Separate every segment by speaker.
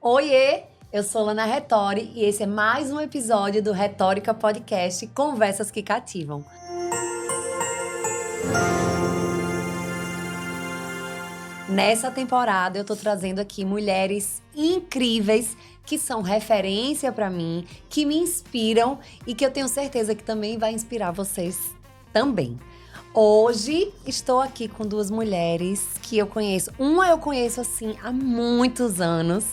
Speaker 1: Oiê, eu sou Lana Retori e esse é mais um episódio do Retórica Podcast Conversas que Cativam. Nessa temporada eu tô trazendo aqui mulheres incríveis que são referência pra mim, que me inspiram e que eu tenho certeza que também vai inspirar vocês também. Hoje estou aqui com duas mulheres que eu conheço. Uma eu conheço assim há muitos anos.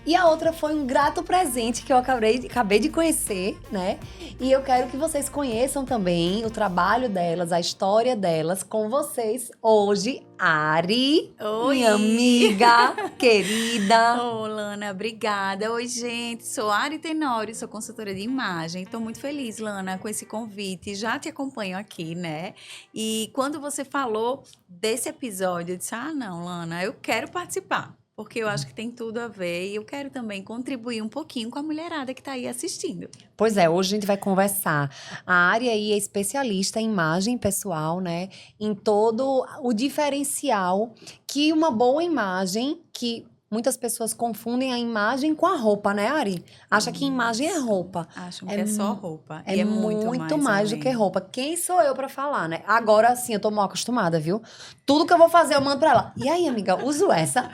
Speaker 1: E a outra foi um grato presente que eu acabei de conhecer, né? E eu quero que vocês conheçam também o trabalho delas, a história delas com vocês hoje. Ari,
Speaker 2: Oi.
Speaker 1: minha amiga querida.
Speaker 2: Ô, Lana, obrigada. Oi, gente, sou Ari Tenório, sou consultora de imagem. Estou muito feliz, Lana, com esse convite. Já te acompanho aqui, né? E quando você falou desse episódio, eu disse, não, Lana, eu quero participar. Porque eu acho que tem tudo a ver e eu quero também contribuir um pouquinho com a mulherada que tá aí assistindo.
Speaker 1: Pois é, hoje a gente vai conversar. A Ari aí é especialista em imagem pessoal, né? Em todo o diferencial que uma boa imagem, que muitas pessoas confundem a imagem com a roupa, né, Ari? Acha que imagem é roupa.
Speaker 2: Acham que é só roupa.
Speaker 1: É
Speaker 2: E
Speaker 1: muito mais do que
Speaker 2: além.
Speaker 1: roupa. Quem sou eu pra falar, né? Agora sim, eu tô mal acostumada, viu? Tudo que eu vou fazer, eu mando pra ela. E aí, amiga, uso essa.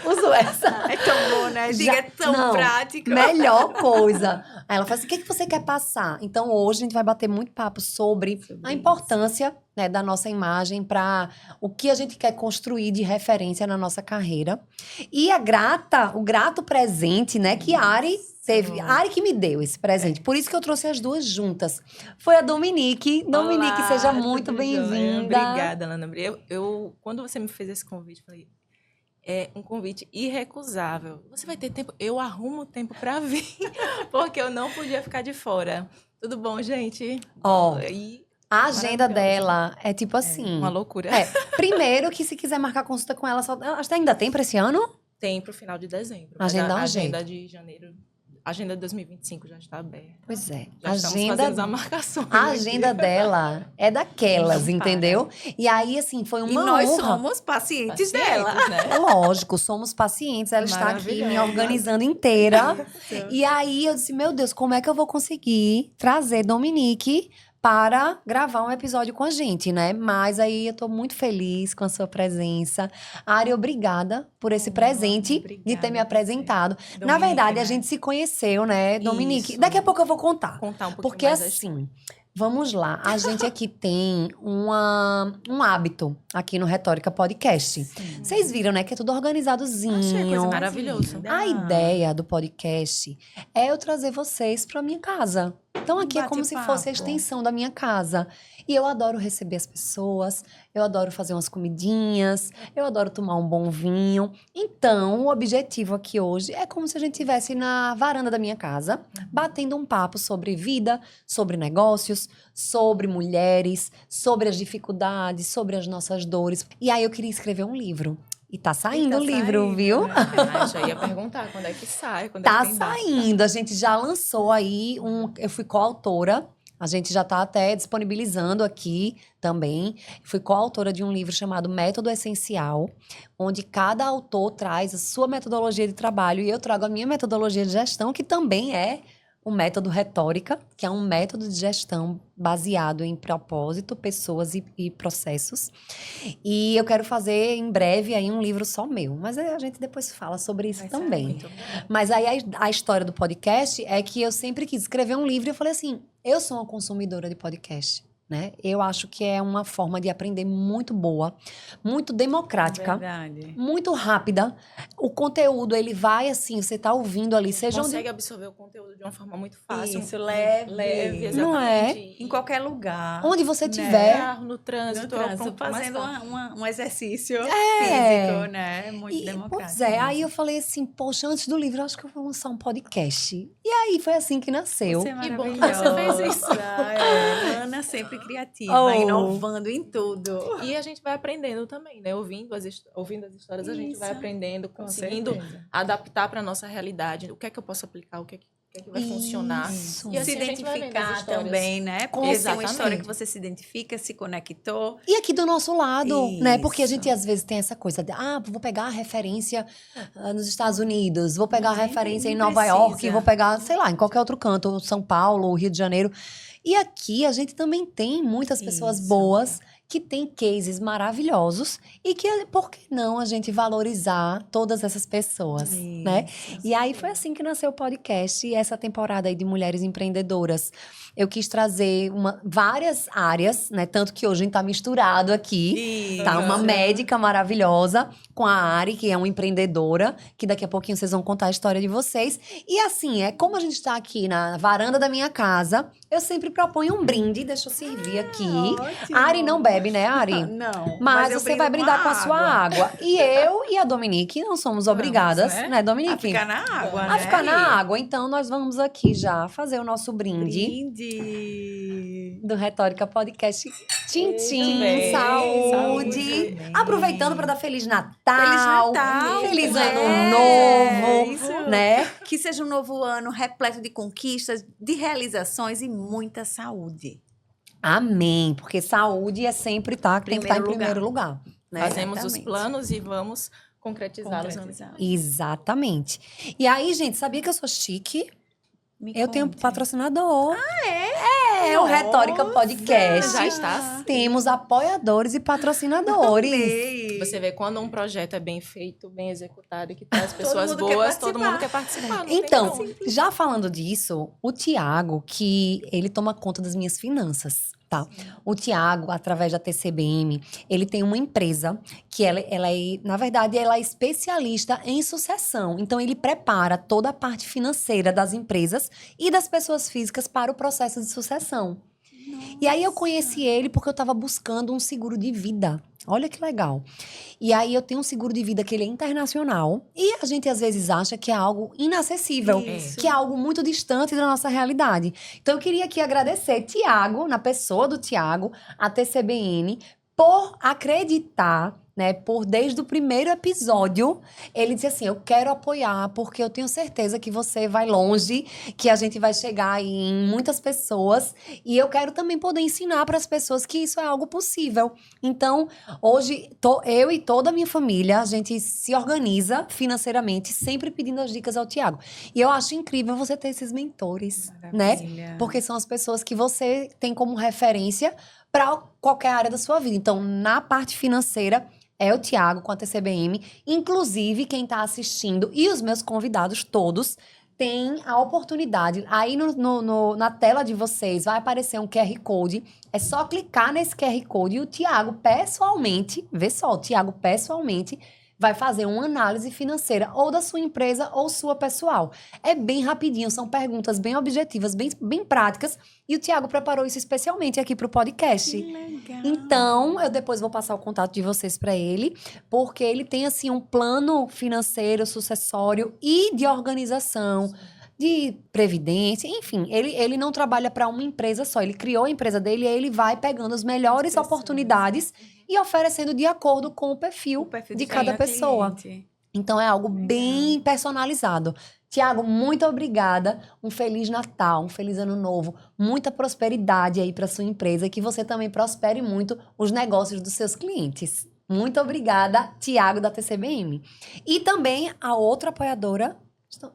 Speaker 2: É tão bom, né? Diga, é tão prático.
Speaker 1: Melhor coisa. Aí ela fala assim, o que você quer passar? Então, hoje a gente vai bater muito papo sobre a importância, né, da nossa imagem para o que a gente quer construir de referência na nossa carreira. E o grato presente, né, que a Ari teve. A Ari que me deu esse presente. Por isso que eu trouxe as duas juntas. Foi a Dominique. Dominique,
Speaker 3: Olá,
Speaker 1: seja muito
Speaker 3: tudo
Speaker 1: bem-vinda.
Speaker 3: jóia? Obrigada, Lana. Quando você me fez esse convite, falei, é um convite irrecusável. Você vai ter tempo? Eu arrumo tempo para vir, porque eu não podia ficar de fora. Tudo bom, gente?
Speaker 1: Ó,
Speaker 3: E
Speaker 1: a agenda
Speaker 3: maravilhosa.
Speaker 1: dela é tipo assim.
Speaker 3: Uma loucura.
Speaker 1: Primeiro que se quiser marcar consulta com ela, acho que ainda tem pra esse ano?
Speaker 3: Tem pro final de dezembro. mas
Speaker 1: Agenda
Speaker 3: a
Speaker 1: um
Speaker 3: agenda
Speaker 1: jeito.
Speaker 3: de janeiro, a agenda de 2025 já está aberta.
Speaker 1: Pois é.
Speaker 3: Já estamos fazendo as marcações.
Speaker 1: A agenda dela é daquelas,
Speaker 3: Não para.
Speaker 1: entendeu? E aí, assim, foi uma
Speaker 2: E nós
Speaker 1: honra.
Speaker 2: somos pacientes dela.
Speaker 3: né?
Speaker 1: É lógico, somos pacientes. Ela está aqui me
Speaker 3: Maravilhosa.
Speaker 1: organizando inteira. E aí eu disse, meu Deus, como é que eu vou conseguir trazer Dominique para gravar um episódio com a gente, né? Mas aí eu tô muito feliz com a sua presença. Ari, obrigada por esse presente de ter
Speaker 3: obrigada
Speaker 1: me
Speaker 3: a
Speaker 1: apresentado.
Speaker 2: você.
Speaker 1: Na verdade,
Speaker 2: Dominique,
Speaker 1: a
Speaker 2: né?
Speaker 1: gente se conheceu, né, Dominique?
Speaker 3: Isso.
Speaker 1: Daqui a pouco eu vou contar.
Speaker 3: Contar um pouquinho
Speaker 1: Porque
Speaker 3: mais da
Speaker 1: assim, vamos lá. A gente aqui tem um hábito aqui no Retórica Podcast. Vocês viram, né, que é tudo organizadozinho.
Speaker 3: Achei a coisa maravilhosa.
Speaker 1: A ideia do podcast é eu trazer vocês pra minha casa. Então aqui é como se fosse a extensão da minha casa. E eu adoro receber as pessoas, eu adoro fazer umas comidinhas, eu adoro tomar um bom vinho. Então, o objetivo aqui hoje é como se a gente estivesse na varanda da minha casa, batendo um papo sobre vida, sobre negócios, sobre mulheres, sobre as dificuldades, sobre as nossas dores. E aí eu queria escrever um livro. E tá saindo o livro,
Speaker 2: saindo,
Speaker 1: viu?
Speaker 2: né?
Speaker 3: Eu já ia perguntar quando é que sai, quando
Speaker 1: Tá
Speaker 3: é que tem data.
Speaker 1: saindo, a gente já lançou aí eu fui coautora, a gente já tá até disponibilizando aqui também. Fui coautora de um livro chamado Método Essencial, onde cada autor traz a sua metodologia de trabalho e eu trago a minha metodologia de gestão, que também é o método Retórica, que é um método de gestão baseado em propósito, pessoas e processos. E eu quero fazer em breve aí um livro só meu, mas a gente depois fala sobre isso
Speaker 2: Vai
Speaker 1: também.
Speaker 3: Muito bom.
Speaker 1: Mas aí a história do podcast é que eu sempre quis escrever um livro e eu falei assim, eu sou uma consumidora de podcast, né? Eu acho que é uma forma de aprender muito boa, muito democrática,
Speaker 2: Verdade.
Speaker 1: muito rápida. O conteúdo, ele vai assim, você tá ouvindo ali, seja
Speaker 3: Consegue
Speaker 1: onde...
Speaker 3: absorver o conteúdo de uma forma muito fácil.
Speaker 2: Isso, leve.
Speaker 3: Leve,
Speaker 1: Não é?
Speaker 3: exatamente.
Speaker 2: Em qualquer lugar.
Speaker 1: Onde você
Speaker 2: né?
Speaker 1: tiver.
Speaker 3: No carro, no trânsito,
Speaker 2: No trânsito,
Speaker 3: mais
Speaker 2: fazendo
Speaker 3: fácil.
Speaker 2: um exercício físico, né? Muito
Speaker 1: E,
Speaker 2: democrático.
Speaker 1: pois é, aí eu falei assim, poxa, antes do livro, eu acho que eu vou lançar um podcast. E aí foi assim que nasceu.
Speaker 2: Você é
Speaker 3: Que bom que
Speaker 2: maravilhosa.
Speaker 3: você fez isso.
Speaker 2: Ana sempre criativa, inovando em tudo.
Speaker 3: E a gente vai aprendendo também, né? Ouvindo as histórias, a gente vai
Speaker 2: Isso.
Speaker 3: aprendendo,
Speaker 2: Com
Speaker 3: conseguindo
Speaker 2: certeza.
Speaker 3: adaptar para nossa realidade. O que é que eu posso aplicar, o que é que que é que vai funcionar.
Speaker 1: Isso.
Speaker 3: E assim
Speaker 2: Se
Speaker 3: a gente vai vendo as
Speaker 2: identificar
Speaker 3: histórias.
Speaker 2: também, né?
Speaker 1: Com
Speaker 2: Porque tem uma
Speaker 3: certeza.
Speaker 2: história que você se identifica, se conectou.
Speaker 1: E aqui do nosso lado, né? Porque a
Speaker 2: Isso.
Speaker 1: gente às vezes tem essa coisa de, vou pegar a referência nos Estados Unidos, vou pegar a
Speaker 2: Nem-
Speaker 1: referência em
Speaker 2: não
Speaker 1: Nova
Speaker 2: precisa.
Speaker 1: York, vou pegar, sei lá, em qualquer outro canto, São Paulo, Rio de Janeiro. E aqui a gente também tem muitas pessoas
Speaker 2: Isso.
Speaker 1: boas que têm cases maravilhosos e que, por que não a gente valorizar todas essas pessoas, né? E aí foi assim que nasceu o podcast e essa temporada aí de Mulheres Empreendedoras. Eu quis trazer várias áreas, né? Tanto que hoje a gente tá misturado aqui.
Speaker 2: Isso.
Speaker 1: Tá uma médica maravilhosa com a Ari, que é uma empreendedora, que daqui a pouquinho vocês vão contar a história de vocês. E assim, como a gente está aqui na varanda da minha casa, eu sempre proponho um brinde. Deixa eu servir aqui.
Speaker 2: Ótimo.
Speaker 1: A Ari não bebe, né, Ari?
Speaker 2: Não.
Speaker 1: Mas
Speaker 2: eu
Speaker 1: você
Speaker 2: brindo
Speaker 1: vai brindar com a sua água. E eu e a Dominique não somos obrigadas,
Speaker 3: né?
Speaker 1: né, Dominique?
Speaker 2: A ficar na água, né?
Speaker 1: A ficar na água. Então, nós vamos aqui já fazer o nosso brinde
Speaker 2: Brinde.
Speaker 1: do Retórica Podcast. Tintim,
Speaker 3: bem.
Speaker 1: saúde.
Speaker 3: Saúde.
Speaker 1: Aproveitando para dar Feliz Natal.
Speaker 2: Feliz Natal.
Speaker 1: Feliz
Speaker 2: É,
Speaker 1: Ano Novo.
Speaker 2: isso.
Speaker 1: Né?
Speaker 2: Que seja um novo ano repleto de conquistas, de realizações e muita saúde.
Speaker 1: Amém. Porque saúde é sempre tem que estar em primeiro lugar. Né?
Speaker 3: Fazemos os
Speaker 2: Exatamente.
Speaker 3: planos e vamos concretizá-los.
Speaker 1: Exatamente. E aí, gente, sabia que eu sou chique?
Speaker 2: Me
Speaker 1: Eu tenho
Speaker 2: conte.
Speaker 1: patrocinador. É o Retórica Podcast.
Speaker 3: Já está.
Speaker 1: Temos apoiadores e patrocinadores.
Speaker 2: Amei.
Speaker 3: Você vê quando um projeto é bem feito, bem executado, e que traz
Speaker 2: Todo
Speaker 3: pessoas
Speaker 2: mundo quer
Speaker 3: boas, todo
Speaker 2: participar.
Speaker 3: mundo quer participar. não tem
Speaker 1: Então,
Speaker 3: como.
Speaker 1: já falando disso, o Tiago, que ele toma conta das minhas finanças, tá? O Tiago, através da TCBM, ele tem uma empresa que ela é, na verdade, ela é especialista em sucessão. Então, ele prepara toda a parte financeira das empresas e das pessoas físicas para o processo de sucessão. E aí eu conheci ele porque eu estava buscando um seguro de vida. Olha que legal. E aí eu tenho um seguro de vida que ele é internacional e a gente às vezes acha que é algo inacessível,
Speaker 2: Isso.
Speaker 1: que é algo muito distante da nossa realidade. Então eu queria aqui agradecer Tiago, na pessoa do Tiago, a TCBN, por acreditar, né, desde o primeiro episódio, ele disse assim, eu quero apoiar, porque eu tenho certeza que você vai longe, que a gente vai chegar aí em muitas pessoas, e eu quero também poder ensinar para as pessoas que isso é algo possível. Então, hoje, eu e toda a minha família, a gente se organiza financeiramente, sempre pedindo as dicas ao Tiago. E eu acho incrível você ter esses mentores, né?
Speaker 2: Maravilha.
Speaker 1: Porque são as pessoas que você tem como referência para qualquer área da sua vida. Então, na parte financeira, é o Tiago com a TCBM. Inclusive, quem está assistindo e os meus convidados todos têm a oportunidade. Aí na tela de vocês vai aparecer um QR Code. É só clicar nesse QR Code e o Tiago pessoalmente, vê só, o Tiago pessoalmente vai fazer uma análise financeira ou da sua empresa ou sua pessoal. É bem rapidinho, são perguntas bem objetivas, bem práticas. E o Tiago preparou isso especialmente aqui para o podcast.
Speaker 2: Que legal.
Speaker 1: Então, eu depois vou passar o contato de vocês para ele, porque ele tem, assim, um plano financeiro, sucessório e de organização, de previdência, enfim. Ele não trabalha para uma empresa só, ele criou a empresa dele e aí ele vai pegando as melhores oportunidades e oferecendo de acordo com o perfil de cada pessoa.
Speaker 2: Cliente.
Speaker 1: Então, é algo bem personalizado. Tiago, muito obrigada. Um Feliz Natal, um Feliz Ano Novo. Muita prosperidade aí para sua empresa e que você também prospere muito os negócios dos seus clientes. Muito obrigada, Tiago, da TCBM. E também a outra apoiadora.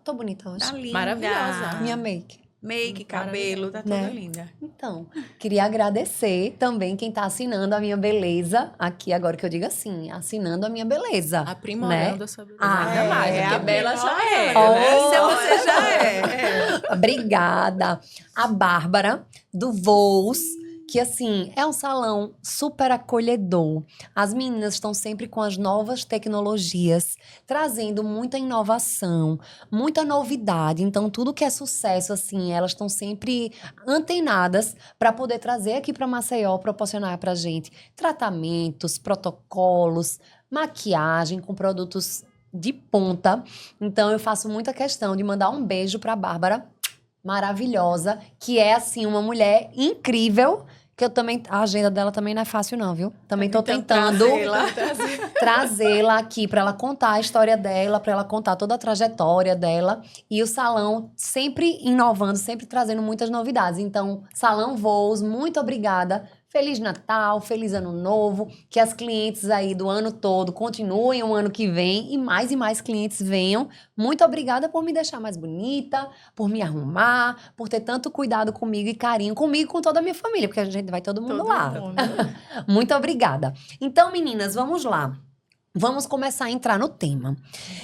Speaker 1: Tô bonita hoje.
Speaker 2: Tá linda.
Speaker 3: Maravilhosa.
Speaker 1: Minha make.
Speaker 2: Make, cabelo, tá toda
Speaker 1: Né?
Speaker 2: linda.
Speaker 1: Então, queria agradecer também quem tá assinando a minha beleza. Aqui, agora que eu digo assim, assinando a minha beleza.
Speaker 3: Aprimorando a sua beleza.
Speaker 1: Ah,
Speaker 3: Ainda mais,
Speaker 2: é,
Speaker 3: porque
Speaker 2: a
Speaker 3: bela já é.
Speaker 1: Oh,
Speaker 3: né?
Speaker 2: Você já é.
Speaker 1: Obrigada. A Bárbara, do Voos, que assim, é um salão super acolhedor. As meninas estão sempre com as novas tecnologias, trazendo muita inovação, muita novidade. Então, tudo que é sucesso, assim, elas estão sempre antenadas para poder trazer aqui para Maceió, proporcionar pra gente tratamentos, protocolos, maquiagem com produtos de ponta. Então, eu faço muita questão de mandar um beijo pra Bárbara, maravilhosa, que é, assim, uma mulher incrível, que eu também... A agenda dela também não é fácil não, viu? Também tô tentando... trazê-la aqui para ela contar a história dela, para ela contar toda a trajetória dela. E o salão sempre inovando, sempre trazendo muitas novidades. Então, Salão Voos, muito obrigada. Feliz Natal, feliz Ano Novo, que as clientes aí do ano todo continuem o ano que vem e mais clientes venham. Muito obrigada por me deixar mais bonita, por me arrumar, por ter tanto cuidado comigo e carinho comigo e com toda a minha família, porque a gente vai todo mundo lá. Muito obrigada. Então, meninas, vamos lá. Vamos começar a entrar no tema.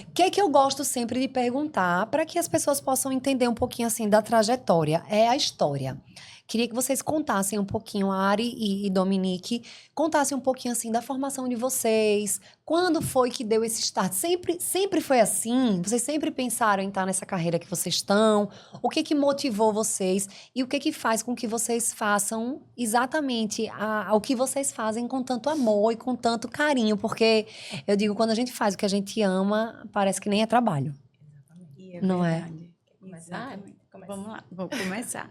Speaker 1: O que é que eu gosto sempre de perguntar para que as pessoas possam entender um pouquinho assim da trajetória? É a história. Queria que vocês contassem um pouquinho, Ari e Dominique, contassem um pouquinho assim da formação de vocês. Quando foi que deu esse start? Sempre foi assim? Vocês sempre pensaram em estar nessa carreira que vocês estão? O que que motivou vocês? E o que que faz com que vocês façam exatamente o que vocês fazem com tanto amor e com tanto carinho? Porque eu digo, quando a gente faz o que a gente ama, parece que nem é trabalho. Não é?
Speaker 2: Exatamente. Vamos lá, vou começar.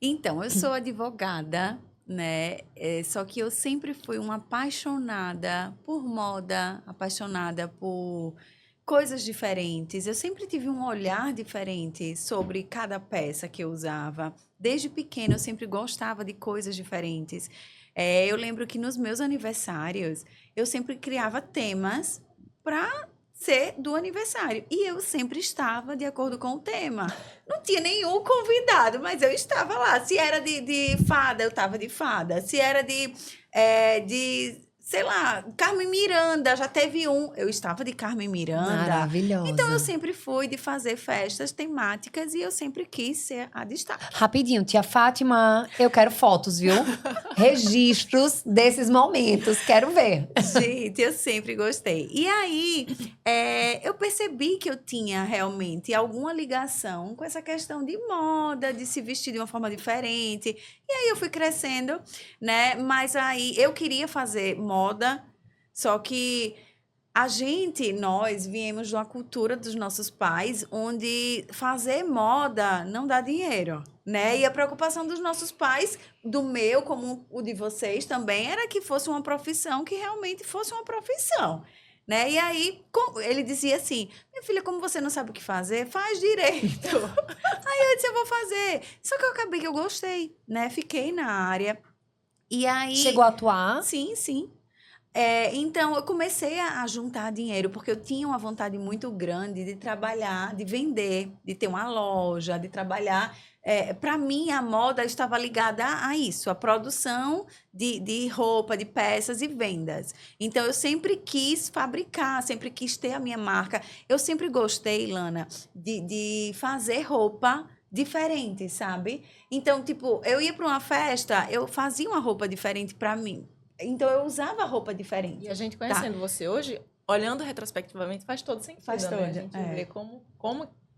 Speaker 2: Então, eu sou advogada, né? Só que eu sempre fui uma apaixonada por moda, apaixonada por coisas diferentes. Eu sempre tive um olhar diferente sobre cada peça que eu usava. Desde pequena, eu sempre gostava de coisas diferentes. Eu lembro que nos meus aniversários, eu sempre criava temas para ser do aniversário. E eu sempre estava de acordo com o tema. Não tinha nenhum convidado, mas eu estava lá. Se era de fada, eu estava de fada. Se era sei lá, Carmen Miranda, já teve um. Eu estava de Carmen Miranda.
Speaker 1: Maravilhosa.
Speaker 2: Então, eu sempre fui de fazer festas temáticas e eu sempre quis ser a destaque.
Speaker 1: Rapidinho, tia Fátima, eu quero fotos, viu? Registros desses momentos, quero ver.
Speaker 2: Gente, eu sempre gostei. E aí, eu percebi que eu tinha realmente alguma ligação com essa questão de moda, de se vestir de uma forma diferente. E aí, eu fui crescendo, né? Mas aí, eu queria fazer moda, só que nós viemos de uma cultura dos nossos pais, onde fazer moda não dá dinheiro, né? E a preocupação dos nossos pais, do meu, como o de vocês também, era que fosse uma profissão, que realmente fosse uma profissão, né? E aí, ele dizia assim, minha filha, como você não sabe o que fazer, faz direito. Aí eu disse, eu vou fazer. Só que eu acabei que eu gostei, né? Fiquei na área. E aí...
Speaker 1: Chegou a atuar?
Speaker 2: Sim, sim. Então, eu comecei a juntar dinheiro, porque eu tinha uma vontade muito grande de trabalhar, de vender, de ter uma loja, de trabalhar. Para mim, a moda estava ligada a isso, a produção de roupa, de peças e vendas. Então, eu sempre quis fabricar, sempre quis ter a minha marca. Eu sempre gostei, Lana, de fazer roupa diferente, sabe? Então, tipo, eu ia para uma festa, eu fazia uma roupa diferente para mim. Então, eu usava roupa diferente.
Speaker 3: E a gente conhecendo você hoje, olhando retrospectivamente, faz todo sentido.
Speaker 2: Faz todo,
Speaker 3: né? A gente vê como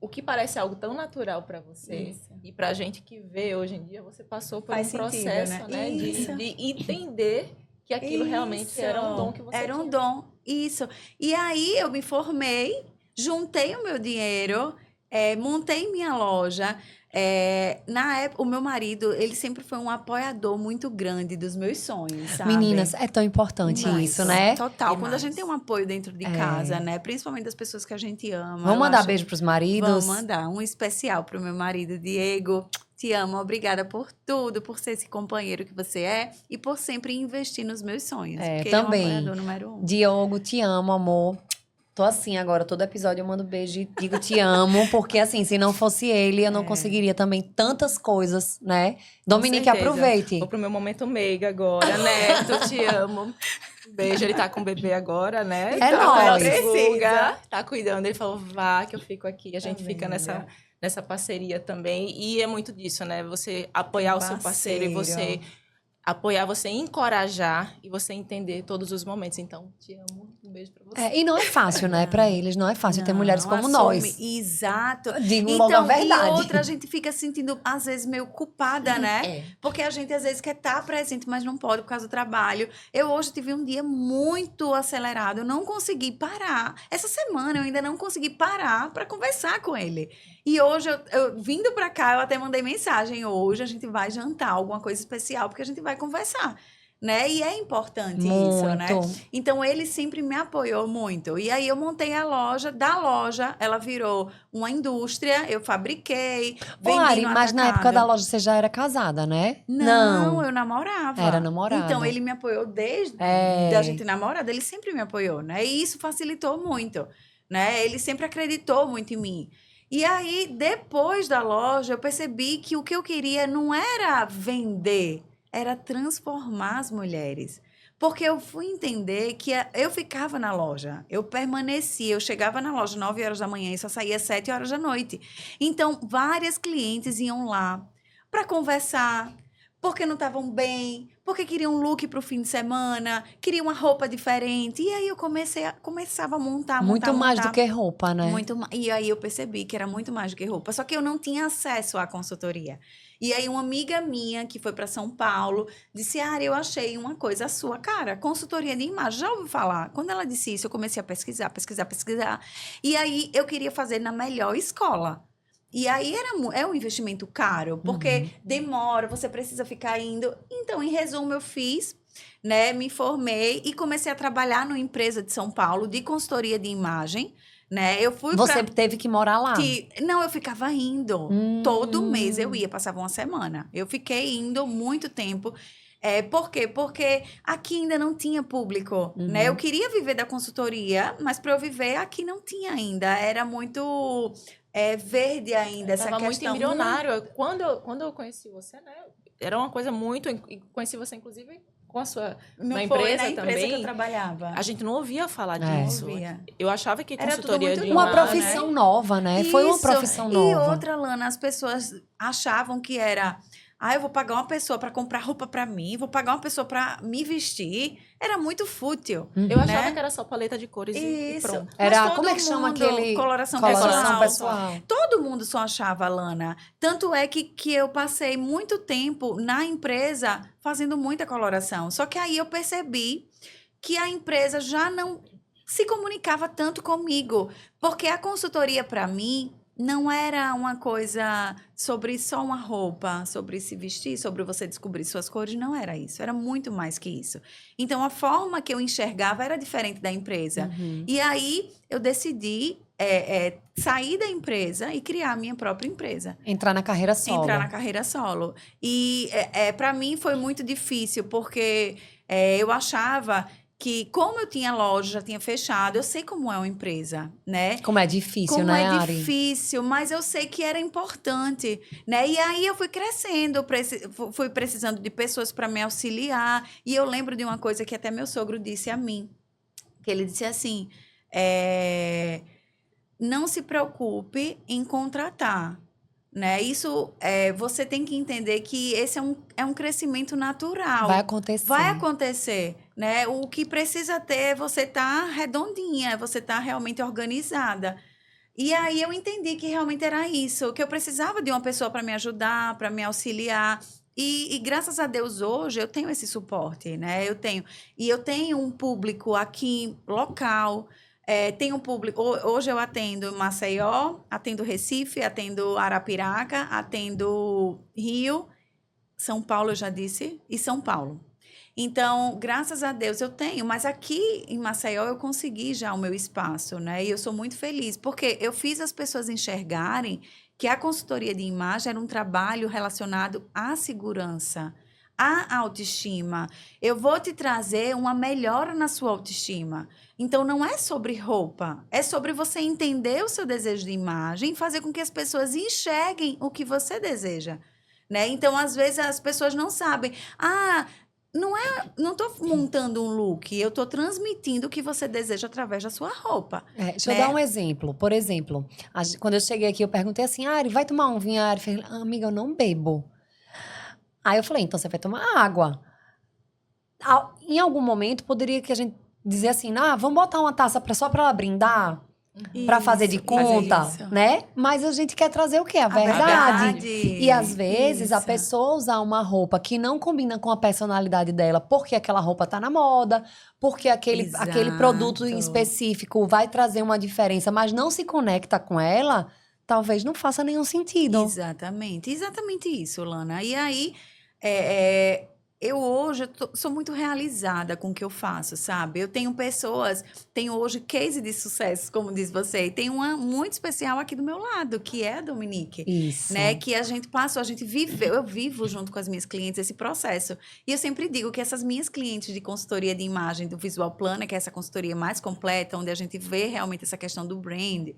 Speaker 3: o que parece algo tão natural para você
Speaker 2: Isso.
Speaker 3: e para a gente que vê hoje em dia, você passou por
Speaker 2: Faz
Speaker 3: um
Speaker 2: sentido,
Speaker 3: processo, né? De entender que aquilo realmente era um dom que você
Speaker 2: Era um
Speaker 3: tinha.
Speaker 2: dom, isso. E aí, eu me formei, juntei o meu dinheiro, montei minha loja. Na época, o meu marido, ele sempre foi um apoiador muito grande dos meus sonhos, sabe?
Speaker 1: Meninas, é tão importante
Speaker 2: Demais.
Speaker 1: isso, né?
Speaker 2: Total.
Speaker 3: Demais.
Speaker 2: Quando a gente tem um apoio dentro de casa, né? Principalmente das pessoas que a gente ama.
Speaker 1: Vamos mandar beijo pros maridos?
Speaker 2: Vamos mandar. Um especial pro meu marido, Diego. Te amo, obrigada por tudo, por ser esse companheiro que você é e por sempre investir nos meus sonhos. Porque
Speaker 1: também.
Speaker 2: ele é um apoiador número 1.
Speaker 1: Diogo, te amo, amor. Tô assim agora, todo episódio eu mando beijo e digo te amo, porque assim, se não fosse ele, eu não conseguiria também tantas coisas, né? Dominique,
Speaker 3: certeza.
Speaker 1: aproveite.
Speaker 3: Vou pro meu momento meiga agora, Neto, te amo. Beijo, ele tá com o bebê agora, né?
Speaker 1: É
Speaker 3: Tá
Speaker 1: nóis.
Speaker 3: precisa. Tá cuidando, ele falou, vá, que eu fico aqui. A gente fica
Speaker 2: Amiga.
Speaker 3: nessa parceria também. E é muito disso, né? Você apoiar o seu parceiro e você apoiar, você encorajar e você entender todos os momentos. Então, te amo. Um beijo pra você.
Speaker 1: E não é fácil, né? Pra eles, não é fácil ter mulheres como nós.
Speaker 2: Exato.
Speaker 1: Digo logo a verdade.
Speaker 2: E outra, a gente fica sentindo, às vezes, meio culpada, né? Porque a gente, às vezes, quer estar presente, mas não pode por causa do trabalho. Eu hoje tive um dia muito acelerado, eu não consegui parar. Essa semana eu ainda não consegui parar para conversar com ele. E hoje, eu vindo pra cá, eu até mandei mensagem. Hoje a gente vai jantar, alguma coisa especial, porque a gente vai conversar. né? E é importante isso, né?
Speaker 1: Muito.
Speaker 2: Então, ele sempre me apoiou muito. E aí, eu montei a loja. Da loja, ela virou uma indústria. Eu fabriquei,
Speaker 1: Ô,
Speaker 2: vendi
Speaker 1: Ari,
Speaker 2: no
Speaker 1: mas na época
Speaker 2: atacado.
Speaker 1: da loja você já era casada, né?
Speaker 2: Não, eu namorava.
Speaker 1: Era namorada.
Speaker 2: Então, ele me apoiou desde
Speaker 1: É.
Speaker 2: da gente namorada. Ele sempre me apoiou, né? E isso facilitou muito, né? Ele sempre acreditou muito em mim. E aí, depois da loja, eu percebi que o que eu queria não era vender, era transformar as mulheres. Porque eu fui entender que eu ficava na loja, eu permanecia, eu chegava na loja 9 horas da manhã e só saía 7 horas da noite. Então, várias clientes iam lá para conversar, porque não estavam bem, porque queriam um look para o fim de semana, queriam uma roupa diferente. E aí eu começava a montar,
Speaker 1: Muito mais
Speaker 2: montar.
Speaker 1: do que roupa, né?
Speaker 2: E aí eu percebi que era muito mais do que roupa. Só que eu não tinha acesso à consultoria. E aí uma amiga minha, que foi para São Paulo, disse, Ari, eu achei uma coisa sua. Cara, consultoria de imagem, já ouviu falar? Quando ela disse isso, eu comecei a pesquisar. E aí eu queria fazer na melhor escola. E aí é um investimento caro, porque demora, você precisa ficar indo. Então, em resumo, eu fiz, né? Me formei e comecei a trabalhar numa empresa de São Paulo de consultoria de imagem, né? Eu fui
Speaker 1: Você teve que morar lá?
Speaker 2: Não, eu ficava indo. Todo mês eu ia, passava uma semana. Eu fiquei indo muito tempo. Por quê? Porque aqui ainda não tinha público, né? Eu queria viver da consultoria, mas para eu viver aqui não tinha ainda. Era muito verde ainda essa
Speaker 3: Tava
Speaker 2: questão.
Speaker 3: muito embrionário. Quando eu conheci você, né? Era uma coisa muito... E conheci você, inclusive, com a sua... Na empresa também.
Speaker 2: Que eu trabalhava.
Speaker 3: A gente não ouvia falar
Speaker 1: É.
Speaker 3: disso.
Speaker 2: Não ouvia.
Speaker 3: Eu achava que
Speaker 2: Era tudo
Speaker 3: consultoria
Speaker 2: muito
Speaker 3: de
Speaker 1: Uma
Speaker 2: novo,
Speaker 3: imagem...
Speaker 1: profissão nova, né? Foi uma
Speaker 2: Isso.
Speaker 1: profissão
Speaker 2: E
Speaker 1: nova.
Speaker 2: outra, Lana, as pessoas achavam que era... eu vou pagar uma pessoa para comprar roupa para mim, vou pagar uma pessoa para me vestir. Era muito fútil.
Speaker 3: Eu achava
Speaker 2: né?
Speaker 3: que era só paleta de cores e
Speaker 2: Isso.
Speaker 3: pronto.
Speaker 2: Mas
Speaker 1: Era,
Speaker 2: todo
Speaker 1: como é que chama
Speaker 2: mundo,
Speaker 1: aquele...
Speaker 2: Coloração
Speaker 1: pessoal.
Speaker 2: Todo mundo só achava, Lana. Tanto é que eu passei muito tempo na empresa fazendo muita coloração. Só que aí eu percebi que a empresa já não se comunicava tanto comigo. Porque a consultoria, para mim, não era uma coisa sobre só uma roupa, sobre se vestir, sobre você descobrir suas cores. Não era isso. Era muito mais que isso. Então, a forma que eu enxergava era diferente da empresa. E aí, eu decidi sair da empresa e criar a minha própria empresa.
Speaker 1: Entrar na carreira solo.
Speaker 2: Entrar na carreira solo. E para mim foi muito difícil, porque eu achava que, como eu tinha loja, já tinha fechado, eu sei como é uma empresa, né?
Speaker 1: Como é difícil,
Speaker 2: Como
Speaker 1: né,
Speaker 2: é
Speaker 1: Ari?
Speaker 2: difícil, mas eu sei que era importante, né? E aí eu fui crescendo, fui precisando de pessoas para me auxiliar. E eu lembro de uma coisa que até meu sogro disse a mim, que ele disse assim, não se preocupe em contratar, né? Isso, você tem que entender que esse é um crescimento natural.
Speaker 1: Vai acontecer.
Speaker 2: Vai acontecer, né? O que precisa ter é você estar redondinha, você estar realmente organizada. E aí eu entendi que realmente era isso, que eu precisava de uma pessoa para me ajudar, para me auxiliar. E graças a Deus hoje eu tenho esse suporte, né? Eu tenho um público aqui local. Tem um público. Hoje eu atendo Maceió, atendo Recife, atendo Arapiraca, atendo Rio, São Paulo, eu já disse, e São Paulo. Então, graças a Deus eu tenho, mas aqui em Maceió eu consegui já o meu espaço, né? E eu sou muito feliz, porque eu fiz as pessoas enxergarem que a consultoria de imagem era um trabalho relacionado à segurança, à autoestima. Eu vou te trazer uma melhora na sua autoestima. Então, não é sobre roupa, é sobre você entender o seu desejo de imagem e fazer com que as pessoas enxerguem o que você deseja, né? Então, às vezes, as pessoas não sabem. Não estou montando um look, eu estou transmitindo o que você deseja através da sua roupa.
Speaker 1: Deixa eu dar um exemplo. Por exemplo, quando eu cheguei aqui, eu perguntei assim, Ari, vai tomar um vinho? A Ari fez, amiga, eu não bebo. Aí eu falei, então você vai tomar água. Em algum momento, poderia que a gente dizer assim, vamos botar uma taça só para ela brindar? Para fazer de conta, né? Mas a gente quer trazer o quê? A verdade. E às vezes a pessoa usar uma roupa que não combina com a personalidade dela, porque aquela roupa tá na moda, porque aquele produto em específico vai trazer uma diferença, mas não se conecta com ela, talvez não faça nenhum sentido.
Speaker 2: Exatamente isso, Lana. E aí, eu hoje sou muito realizada com o que eu faço, sabe? Eu tenho tenho hoje case de sucesso, como diz você, e tem uma muito especial aqui do meu lado, que é a Dominique.
Speaker 1: Isso.
Speaker 2: Né? Que a gente viveu, eu vivo junto com as minhas clientes esse processo. E eu sempre digo que essas minhas clientes de consultoria de imagem do Visual Planner, que é essa consultoria mais completa, onde a gente vê realmente essa questão do brand,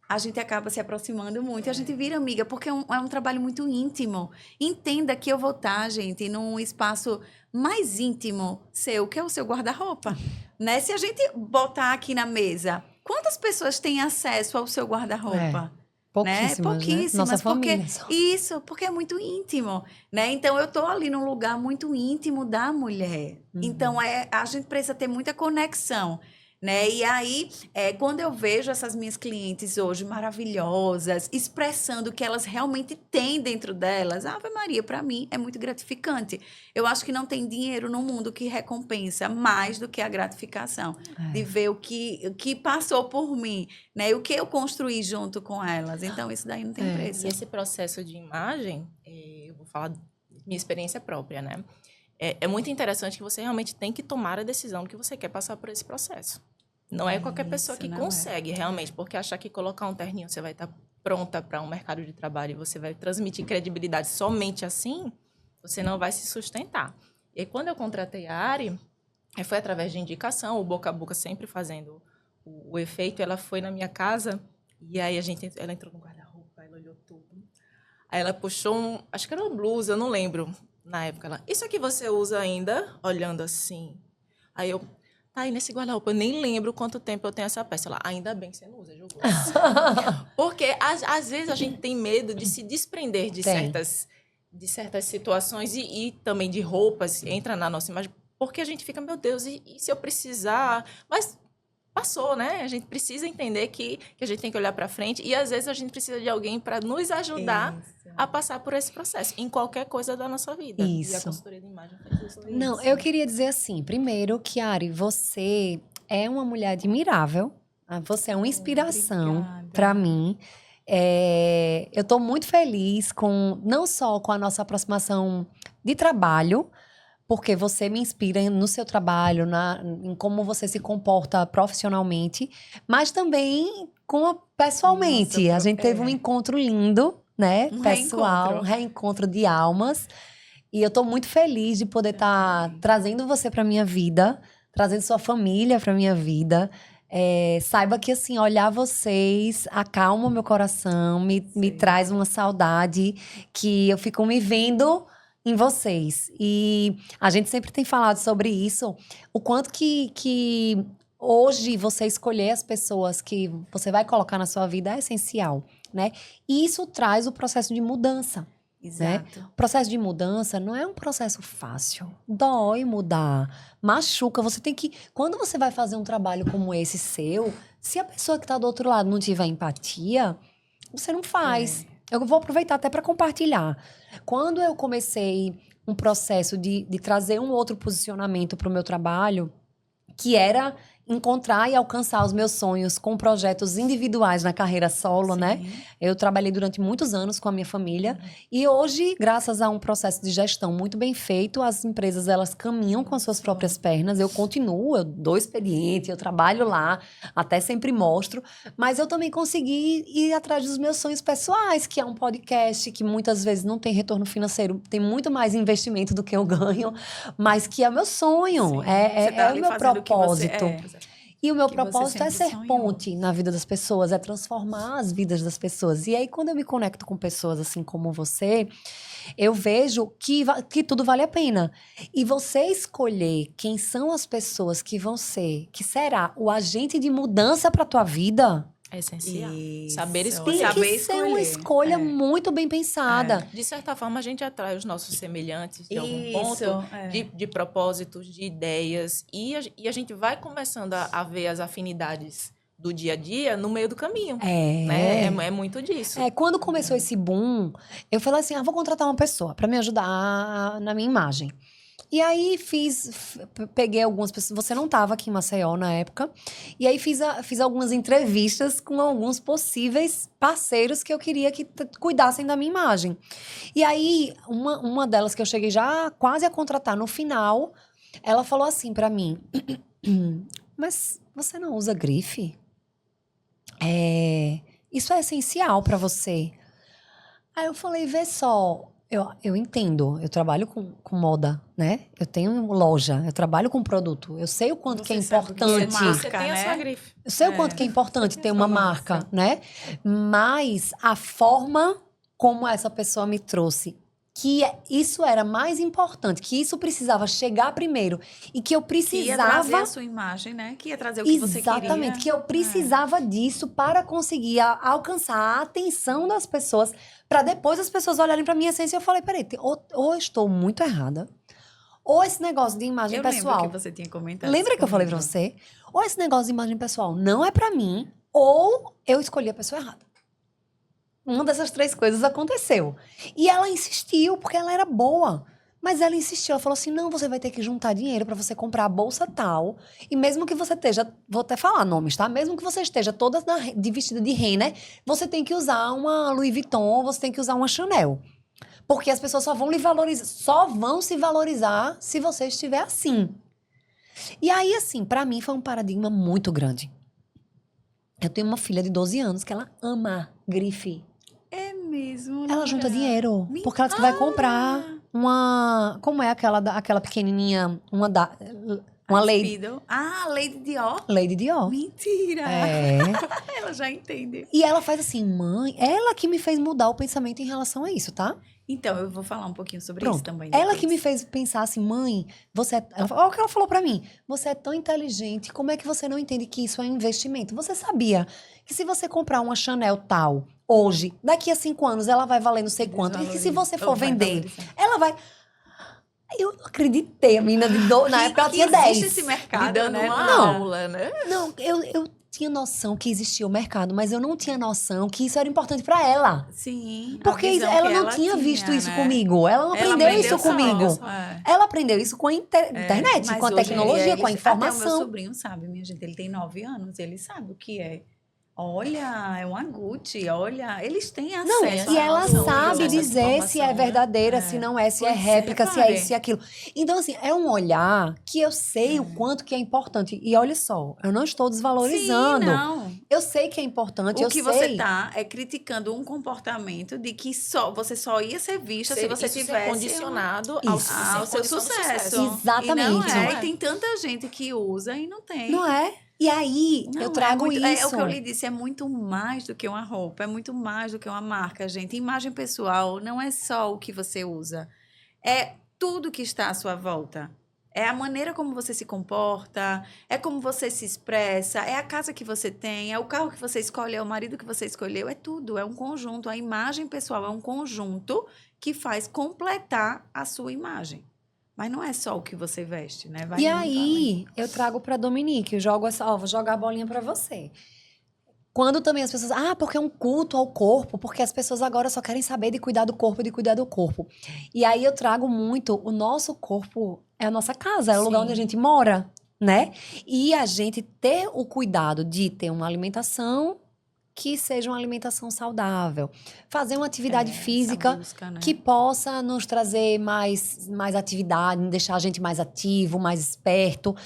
Speaker 2: a gente acaba se aproximando muito, a gente vira amiga, porque é um trabalho muito íntimo. Entenda que eu vou estar, gente, num espaço mais íntimo seu, que é o seu guarda-roupa. Né? Se a gente botar aqui na mesa, quantas pessoas têm acesso ao seu guarda-roupa?
Speaker 1: Pouquíssimas,
Speaker 2: Né? Pouquíssimas,
Speaker 1: né? Nossa
Speaker 2: porque
Speaker 1: família só.
Speaker 2: isso, porque é muito íntimo, né? Então eu tô ali num lugar muito íntimo da mulher. Então a gente precisa ter muita conexão, né? E aí, quando eu vejo essas minhas clientes hoje maravilhosas, expressando o que elas realmente têm dentro delas, Ave Maria, para mim é muito gratificante. Eu acho que não tem dinheiro no mundo que recompensa mais do que a gratificação de ver o que passou por mim, né? E o que eu construí junto com elas. Então, isso daí não tem preço.
Speaker 3: E esse processo de imagem, eu vou falar da minha experiência própria, né? É muito interessante que você realmente tem que tomar a decisão que você quer passar por esse processo. Não é qualquer pessoa que consegue, realmente, porque achar que colocar um terninho você vai estar pronta para um mercado de trabalho e você vai transmitir credibilidade somente assim, você não vai se sustentar. E aí, quando eu contratei a Ari, foi através de indicação, o boca a boca sempre fazendo o efeito. Ela foi na minha casa e aí ela entrou no guarda-roupa, ela olhou tudo. Aí ela puxou acho que era uma blusa, eu não lembro na época. Isso aqui você usa ainda? Olhando assim. Aí eu, tá aí nesse guarda-roupa, eu nem lembro quanto tempo eu tenho essa peça. Ela, ainda bem que você não usa, jogou. Porque às vezes a gente tem medo de se desprender de certas situações e também de roupas, entra na nossa imagem, porque a gente fica, meu Deus, e se eu precisar? Mas passou, né? A gente precisa entender que a gente tem que olhar para frente e às vezes a gente precisa de alguém para nos ajudar a passar por esse processo em qualquer coisa da nossa vida.
Speaker 1: Isso.
Speaker 3: E a consultoria de imagem faz isso.
Speaker 1: Não, eu queria dizer assim, primeiro que, Ari, você é uma mulher admirável, você é uma inspiração para mim. Eu estou muito feliz não só com a nossa aproximação de trabalho, porque você me inspira no seu trabalho, em como você se comporta profissionalmente, mas também pessoalmente. A gente teve um encontro lindo, né? Pessoal, um reencontro de almas. E eu tô muito feliz de poder estar trazendo você pra minha vida, trazendo sua família pra minha vida. Saiba que, assim, olhar vocês acalma o meu coração, me traz uma saudade que eu fico me vendo em vocês. E a gente sempre tem falado sobre isso, o quanto que hoje você escolher as pessoas que você vai colocar na sua vida é essencial, né? E isso traz o processo de mudança.
Speaker 2: Exato.
Speaker 1: Né? O processo de mudança não é um processo fácil. Dói mudar, machuca. Você tem que... Quando você vai fazer um trabalho como esse seu, se a pessoa que está do outro lado não tiver empatia, você não faz. Eu vou aproveitar até para compartilhar. Quando eu comecei um processo de trazer um outro posicionamento para o meu trabalho, que era encontrar e alcançar os meus sonhos com projetos individuais na carreira solo, né? Eu trabalhei durante muitos anos com a minha família e hoje, graças a um processo de gestão muito bem feito, as empresas, elas caminham com as suas próprias pernas. Eu continuo, eu dou expediente, eu trabalho lá, até sempre mostro, mas eu também consegui ir atrás dos meus sonhos pessoais, que é um podcast que muitas vezes não tem retorno financeiro, tem muito mais investimento do que eu ganho, mas que é meu sonho, é o meu propósito. E o meu propósito é ser ponte na vida das pessoas, é transformar as vidas das pessoas. E aí, quando eu me conecto com pessoas assim como você, eu vejo que tudo vale a pena. E você escolher quem são as pessoas que será o agente de mudança para tua vida...
Speaker 3: É essencial. Saber
Speaker 1: escolher. Tem que ser uma escolha muito bem pensada.
Speaker 3: De certa forma, a gente atrai os nossos semelhantes de algum ponto, de propósitos, de ideias. E a gente vai começando a ver as afinidades do dia a dia no meio do caminho. Né? É muito disso.
Speaker 1: Quando começou esse boom, eu falei assim, vou contratar uma pessoa para me ajudar na minha imagem. E aí peguei algumas pessoas, você não estava aqui em Maceió na época, e aí fiz algumas entrevistas com alguns possíveis parceiros que eu queria que cuidassem da minha imagem. E aí, uma delas que eu cheguei já quase a contratar no final, ela falou assim pra mim, mas você não usa grife? Isso é essencial pra você. Aí eu falei, vê só, eu entendo, eu trabalho com moda, né? Eu tenho loja, eu trabalho com produto. Eu sei o quanto que é importante.
Speaker 3: Você tem a sua grife.
Speaker 1: Eu sei o quanto que é importante ter uma marca, né? Mas a forma como essa pessoa me trouxe, que isso era mais importante, que isso precisava chegar primeiro e que eu
Speaker 2: Que ia trazer
Speaker 1: precisava
Speaker 2: a sua imagem, né? Que ia trazer o que você queria.
Speaker 1: exatamente, que eu precisava disso para conseguir alcançar a atenção das pessoas, para depois as pessoas olharem para minha essência e eu falei, peraí, ou eu estou muito errada, ou esse negócio de imagem pessoal.
Speaker 2: Lembro que você tinha comentado.
Speaker 1: Lembra que eu falei pra você? Ou esse negócio de imagem pessoal não é pra mim, ou eu escolhi a pessoa errada. Uma dessas três coisas aconteceu. E ela insistiu, porque ela era boa. Mas ela insistiu, ela falou assim, não, você vai ter que juntar dinheiro pra você comprar a bolsa tal. E mesmo que você esteja, vou até falar nomes, tá? Mesmo que você esteja toda de vestida de renner, você tem que usar uma Louis Vuitton, você tem que usar uma Chanel. Porque as pessoas só vão lhe valorizar, só vão se valorizar se você estiver assim. E aí, assim, pra mim foi um paradigma muito grande. Eu tenho uma filha de 12 anos que ela ama grife.
Speaker 2: É mesmo.
Speaker 1: Ela junta dinheiro.
Speaker 2: Me-
Speaker 1: Porque ela disse que vai comprar uma... Como é aquela pequenininha? Uma Lady...
Speaker 2: Speedo. Ah, Lady Dior.
Speaker 1: Lady Dior.
Speaker 2: Mentira.
Speaker 1: É.
Speaker 2: Ela já entende.
Speaker 1: E ela faz assim, mãe... Ela que me fez mudar o pensamento em relação a isso, tá?
Speaker 2: Então, eu vou falar um pouquinho sobre
Speaker 1: Pronto.
Speaker 2: isso também.
Speaker 1: Ela
Speaker 2: depois.
Speaker 1: que me fez pensar assim, mãe, você é... Olha o que ela falou pra mim. Você é tão inteligente, como é que você não entende que isso é um investimento? Você sabia que se você comprar uma Chanel tal, hoje, daqui a 5 anos, ela vai valer não sei quanto. E que se você for vender, ela vai... Eu acreditei, a menina na época ela tinha 10.
Speaker 2: Existe esse mercado,
Speaker 3: dando
Speaker 2: né?
Speaker 3: uma
Speaker 1: Não.
Speaker 3: aula, né?
Speaker 1: Não, eu tinha noção que existia o mercado, mas eu não tinha noção que isso era importante pra ela.
Speaker 2: Sim. a
Speaker 1: Porque
Speaker 2: visão
Speaker 1: ela
Speaker 2: que
Speaker 1: não tinha visto isso
Speaker 2: né?
Speaker 1: comigo. Ela não aprendeu isso
Speaker 2: só.
Speaker 1: comigo.
Speaker 2: É.
Speaker 1: Ela aprendeu isso com a internet,
Speaker 2: Mas
Speaker 1: com a
Speaker 2: hoje
Speaker 1: tecnologia, com a
Speaker 2: Até o meu
Speaker 1: informação.
Speaker 2: sobrinho sabe, minha gente. Ele tem 9 anos, ele sabe o que é. Olha, é uma Gucci, olha. Eles têm acesso.
Speaker 1: Não,
Speaker 2: à
Speaker 1: e ela
Speaker 2: informação,
Speaker 1: sabe
Speaker 2: essa
Speaker 1: dizer se é
Speaker 2: informação, né?
Speaker 1: verdadeira, se não é, se é
Speaker 2: Pois é,
Speaker 1: réplica, se é
Speaker 2: repare.
Speaker 1: isso, se é aquilo. Então, assim, é um olhar que eu sei o quanto que é importante. E olha só, eu não estou desvalorizando.
Speaker 2: Sim, não.
Speaker 1: Eu sei que é importante,
Speaker 2: O
Speaker 1: eu
Speaker 2: que
Speaker 1: sei.
Speaker 2: você tá é criticando um comportamento de que você só ia ser vista se você
Speaker 3: Isso ser
Speaker 2: tivesse
Speaker 3: condicionado
Speaker 1: Isso.
Speaker 2: ao seu
Speaker 3: condição do
Speaker 2: sucesso.
Speaker 1: Exatamente.
Speaker 2: E não é.
Speaker 3: Não é.
Speaker 2: E tem tanta gente que usa e não tem.
Speaker 1: Não é? E aí,
Speaker 2: Não,
Speaker 1: eu trago
Speaker 2: muito,
Speaker 1: isso.
Speaker 2: É o que eu lhe disse, é muito mais do que uma roupa, é muito mais do que uma marca, gente. Imagem pessoal não é só o que você usa, é tudo que está à sua volta. É a maneira como você se comporta, é como você se expressa, é a casa que você tem, é o carro que você escolhe, é o marido que você escolheu, é tudo, é um conjunto. A imagem pessoal é um conjunto que faz completar a sua imagem. Mas não é só o que você veste, né? Vai
Speaker 1: E
Speaker 2: muito além.
Speaker 1: aí, eu trago pra Dominique, eu jogo essa, ó, vou jogar a bolinha pra você. Quando também as pessoas, porque é um culto ao corpo, porque as pessoas agora só querem saber de cuidar do corpo, de cuidar do corpo. E aí eu trago muito, o nosso corpo é a nossa casa, é o lugar
Speaker 2: Sim.
Speaker 1: onde a gente mora, né? E a gente ter o cuidado de ter uma alimentação que seja uma alimentação saudável. Fazer uma atividade
Speaker 2: Essa
Speaker 1: física
Speaker 2: busca, né?
Speaker 1: que possa nos trazer mais atividade, deixar a gente mais ativo, mais esperto.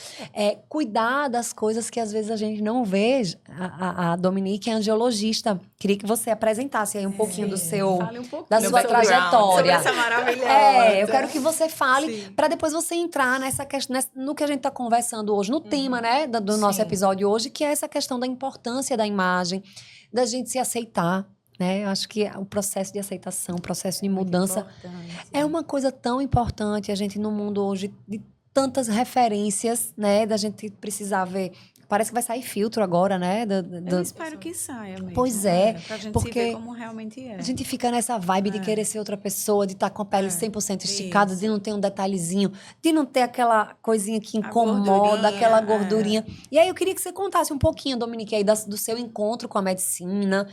Speaker 1: Cuidar das coisas que às vezes a gente não vê. A Dominique é angiologista. Queria que você apresentasse aí um pouquinho do seu...
Speaker 2: Fale um pouquinho
Speaker 1: da
Speaker 3: Meu
Speaker 1: sua
Speaker 3: background.
Speaker 2: sobre
Speaker 1: trajetória.
Speaker 2: essa maravilhosa.
Speaker 1: Eu quero que você fale
Speaker 3: Sim.
Speaker 1: para depois você entrar nessa questão, no que a gente está conversando hoje, no tema, né, do nosso
Speaker 3: Sim.
Speaker 1: episódio hoje, que é essa questão da importância da imagem, da gente se aceitar, né? Eu acho que o processo de aceitação, o processo de mudança é uma coisa tão importante. A gente no mundo hoje de tantas referências, né, da gente precisar ver Parece que vai sair filtro agora, né?
Speaker 2: Eu espero que saia mesmo.
Speaker 1: Pois é,
Speaker 2: Pra gente
Speaker 1: porque
Speaker 2: se ver como realmente é.
Speaker 1: a gente fica nessa vibe de querer ser outra pessoa, de estar com a pele 100% esticada, de
Speaker 2: isso.
Speaker 1: não ter um detalhezinho, de não ter aquela coisinha que
Speaker 2: A
Speaker 1: incomoda,
Speaker 2: gordurinha,
Speaker 1: aquela gordurinha. E aí eu queria que você contasse um pouquinho, Dominique, aí do seu encontro com a medicina,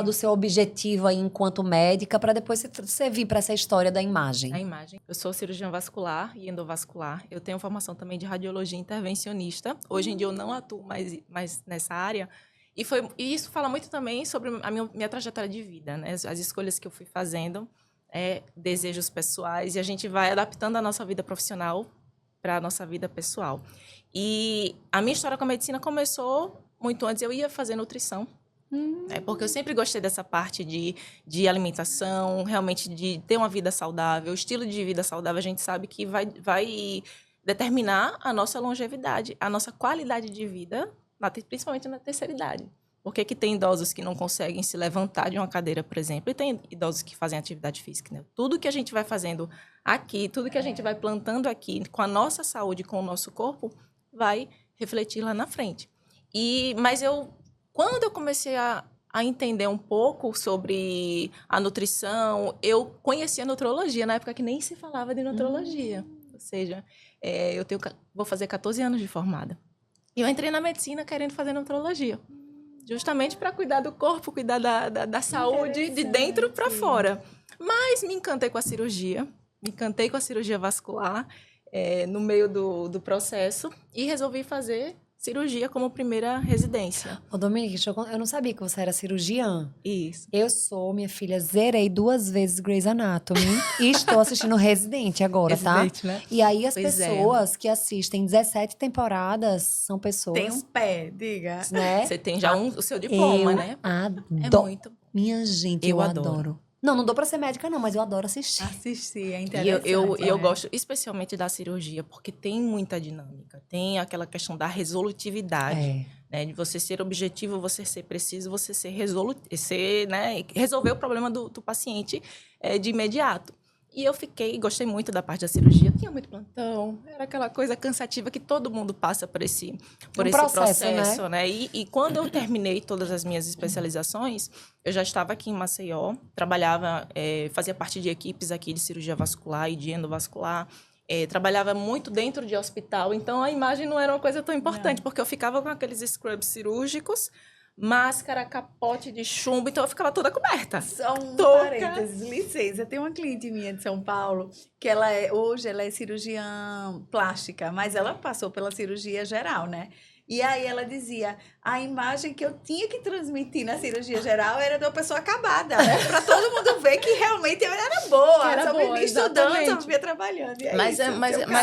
Speaker 1: do seu objetivo aí enquanto médica, para depois você vir para essa história da imagem.
Speaker 3: A imagem. Eu sou cirurgiã vascular e endovascular. Eu tenho formação também de radiologia intervencionista. Hoje em dia eu não atuo mais nessa área. E isso fala muito também sobre a minha trajetória de vida, né? As escolhas que eu fui fazendo, desejos pessoais, e a gente vai adaptando a nossa vida profissional para a nossa vida pessoal. E a minha história com a medicina começou muito antes. Eu ia fazer nutrição. Porque eu sempre gostei dessa parte de alimentação, realmente de ter uma vida saudável. O estilo de vida saudável, a gente sabe que vai determinar a nossa longevidade, a nossa qualidade de vida, principalmente na terceira idade. Por que tem idosos que não conseguem se levantar de uma cadeira, por exemplo, e tem idosos que fazem atividade física, né? Tudo que a gente vai fazendo aqui, tudo que a gente vai plantando aqui, com a nossa saúde, com o nosso corpo, vai refletir lá na frente. Mas quando eu comecei a entender um pouco sobre a nutrição, eu conheci a nutrologia, na época que nem se falava de nutrologia. Ou seja, vou fazer 14 anos de formada. E eu entrei na medicina querendo fazer nutrologia. Justamente para cuidar do corpo, cuidar da saúde de dentro para fora. Mas me encantei com a cirurgia, vascular no meio do processo e resolvi fazer cirurgia como primeira residência.
Speaker 1: Ô, Dominique, eu não sabia que você era cirurgiã.
Speaker 3: Isso.
Speaker 1: Eu sou, minha filha, zerei 2 vezes Grey's Anatomy e estou assistindo Resident agora,
Speaker 3: Resident,
Speaker 1: tá?
Speaker 3: né?
Speaker 1: E aí as
Speaker 3: Pois
Speaker 1: pessoas que assistem 17 temporadas são pessoas...
Speaker 2: Tem um pé, diga.
Speaker 1: Né?
Speaker 3: Você tem já o seu diploma, né?
Speaker 1: Adoro.
Speaker 3: É muito bom.
Speaker 1: Minha gente, eu adoro. Não dou pra ser médica não, mas eu adoro assistir.
Speaker 2: Assistir, é
Speaker 3: E
Speaker 2: interessante.
Speaker 3: eu gosto especialmente da cirurgia, porque tem muita dinâmica. Tem aquela questão da resolutividade, né? De você ser objetivo, você ser preciso, você ser né? Resolver o problema do paciente de imediato. E eu gostei muito da parte da cirurgia. Tinha muito plantão, era aquela coisa cansativa que todo mundo passa por esse processo, né? E quando eu terminei todas as minhas especializações, eu já estava aqui em Maceió, trabalhava, fazia parte de equipes aqui de cirurgia vascular e de endovascular, trabalhava muito dentro de hospital, então a imagem não era uma coisa tão importante, porque eu ficava com aqueles scrubs cirúrgicos, máscara, capote de chumbo, então eu ficava toda coberta.
Speaker 2: Só um parênteses, licença. Tem uma cliente minha de São Paulo que hoje ela é cirurgiã plástica, mas ela passou pela cirurgia geral, né? E aí ela dizia, a imagem que eu tinha que transmitir na cirurgia geral era de uma pessoa acabada, né? Pra todo mundo ver que realmente eu era boa.
Speaker 3: Era
Speaker 2: só
Speaker 3: boa,
Speaker 2: vivia estudando,
Speaker 3: exatamente.
Speaker 2: só vivia trabalhando. E
Speaker 3: Mas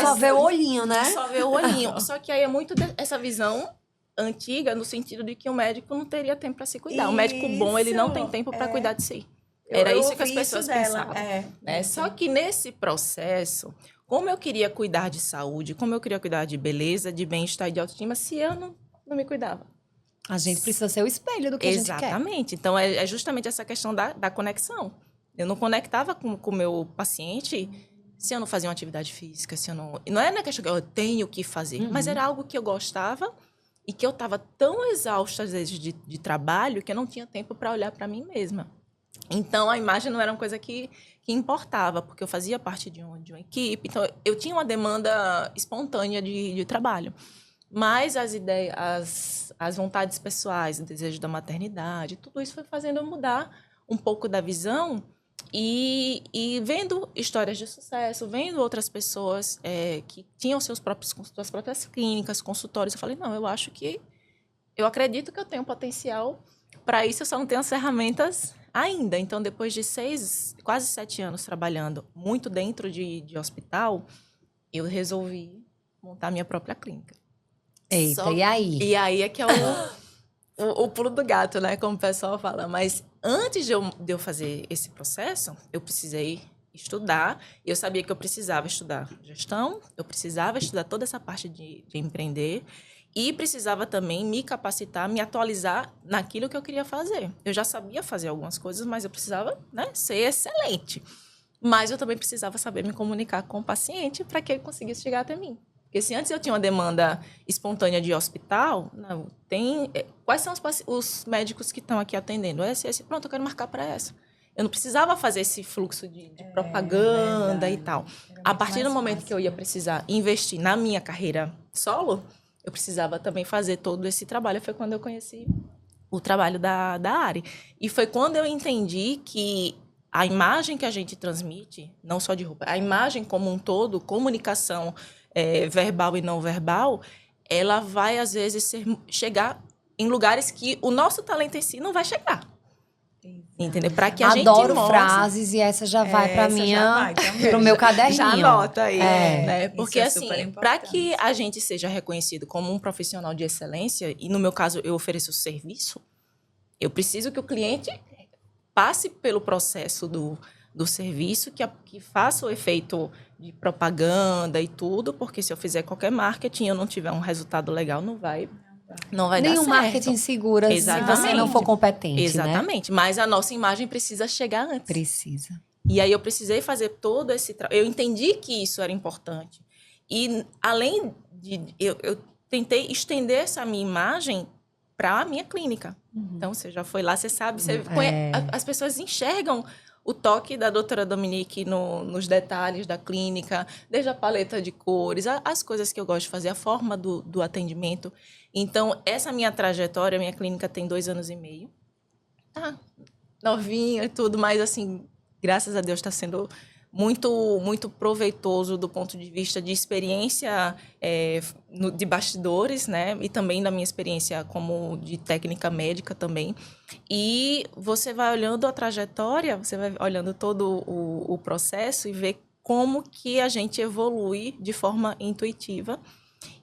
Speaker 1: Só vê o olhinho, né?
Speaker 3: Só vê o olhinho. Só que aí é muito essa visão antiga, no sentido de que o médico não teria tempo para se cuidar. O médico bom, ele não tem tempo para cuidar de si. Era isso que as pessoas pensavam. Né? Só que nesse processo, como eu queria cuidar de saúde, como eu queria cuidar de beleza, de bem-estar e de autoestima, se eu não me cuidava.
Speaker 1: A gente precisa ser o espelho do que a gente quer.
Speaker 3: Exatamente. Então, é justamente essa questão da conexão. Eu não conectava com o meu paciente se eu não fazia uma atividade física, se eu não... Não é na questão que eu tenho que fazer, mas era algo que eu gostava e que eu estava tão exausta, às vezes, de trabalho, que eu não tinha tempo para olhar para mim mesma. Então, a imagem não era uma coisa que importava, porque eu fazia parte de uma equipe. Então, eu tinha uma demanda espontânea de trabalho. Mas as ideias, as vontades pessoais, o desejo da maternidade, tudo isso foi fazendo eu mudar um pouco da visão e vendo histórias de sucesso, vendo outras pessoas que tinham suas próprias clínicas, consultórios. Eu falei, não, eu acredito que eu tenho potencial para isso, eu só não tenho as ferramentas ainda. Então, depois de quase 7 anos trabalhando muito dentro de hospital, eu resolvi montar minha própria clínica.
Speaker 1: Eita, e aí?
Speaker 3: E aí é que é o pulo do gato, né? Como o pessoal fala. Mas antes de eu fazer esse processo, eu precisei estudar. E eu sabia que eu precisava estudar gestão, eu precisava estudar toda essa parte de empreender. E precisava também me capacitar, me atualizar naquilo que eu queria fazer. Eu já sabia fazer algumas coisas, mas eu precisava, né, ser excelente. Mas eu também precisava saber me comunicar com o paciente para que ele conseguisse chegar até mim. Porque se antes eu tinha uma demanda espontânea de hospital, não, quais são os médicos que estão aqui atendendo? Esse, pronto, eu quero marcar para essa. Eu não precisava fazer esse fluxo de propaganda
Speaker 2: verdade.
Speaker 3: e tal.
Speaker 2: Era
Speaker 3: A
Speaker 2: muito
Speaker 3: partir do
Speaker 2: mais
Speaker 3: momento
Speaker 2: fácil.
Speaker 3: que eu ia precisar investir na minha carreira solo, eu precisava também fazer todo esse trabalho. Foi quando eu conheci o trabalho da Ari. E foi quando eu entendi que a imagem que a gente transmite, não só de roupa, a imagem como um todo, comunicação verbal e não verbal, ela vai, às vezes, chegar em lugares que o nosso talento em si não vai chegar. Entendeu? Para que a gente
Speaker 1: Adoro
Speaker 3: mostre...
Speaker 1: frases e essa já vai para
Speaker 2: essa já vai também.
Speaker 1: pro meu caderninho.
Speaker 3: Já anota aí,
Speaker 1: É.
Speaker 3: né? Porque,
Speaker 2: Isso é super
Speaker 3: assim, para
Speaker 2: importante.
Speaker 3: que a gente seja reconhecido como um profissional de excelência, e no meu caso eu ofereço serviço, eu preciso que o cliente passe pelo processo do serviço, que faça o efeito de propaganda e tudo, porque se eu fizer qualquer marketing e eu não tiver um resultado legal, não vai dar
Speaker 1: Nenhum
Speaker 3: certo.
Speaker 1: marketing segura se você
Speaker 3: Exatamente.
Speaker 1: não for competente, né?
Speaker 3: Exatamente. Mas a nossa imagem precisa chegar antes.
Speaker 1: Precisa.
Speaker 3: E aí eu precisei fazer todo esse trabalho. Eu entendi que isso era importante. E além de... Eu tentei estender essa minha imagem para a minha clínica. Então, você já foi lá, você sabe... As pessoas enxergam o toque da doutora Dominique nos detalhes da clínica, desde a paleta de cores, as coisas que eu gosto de fazer, a forma do atendimento. Então, essa minha trajetória, minha clínica tem 2 anos e meio. Tá novinha e tudo, mas assim, graças a Deus está sendo muito, muito proveitoso do ponto de vista de experiência de bastidores, né? E também da minha experiência como de técnica médica também. E você vai olhando a trajetória, você vai olhando todo o processo e vê como que a gente evolui de forma intuitiva.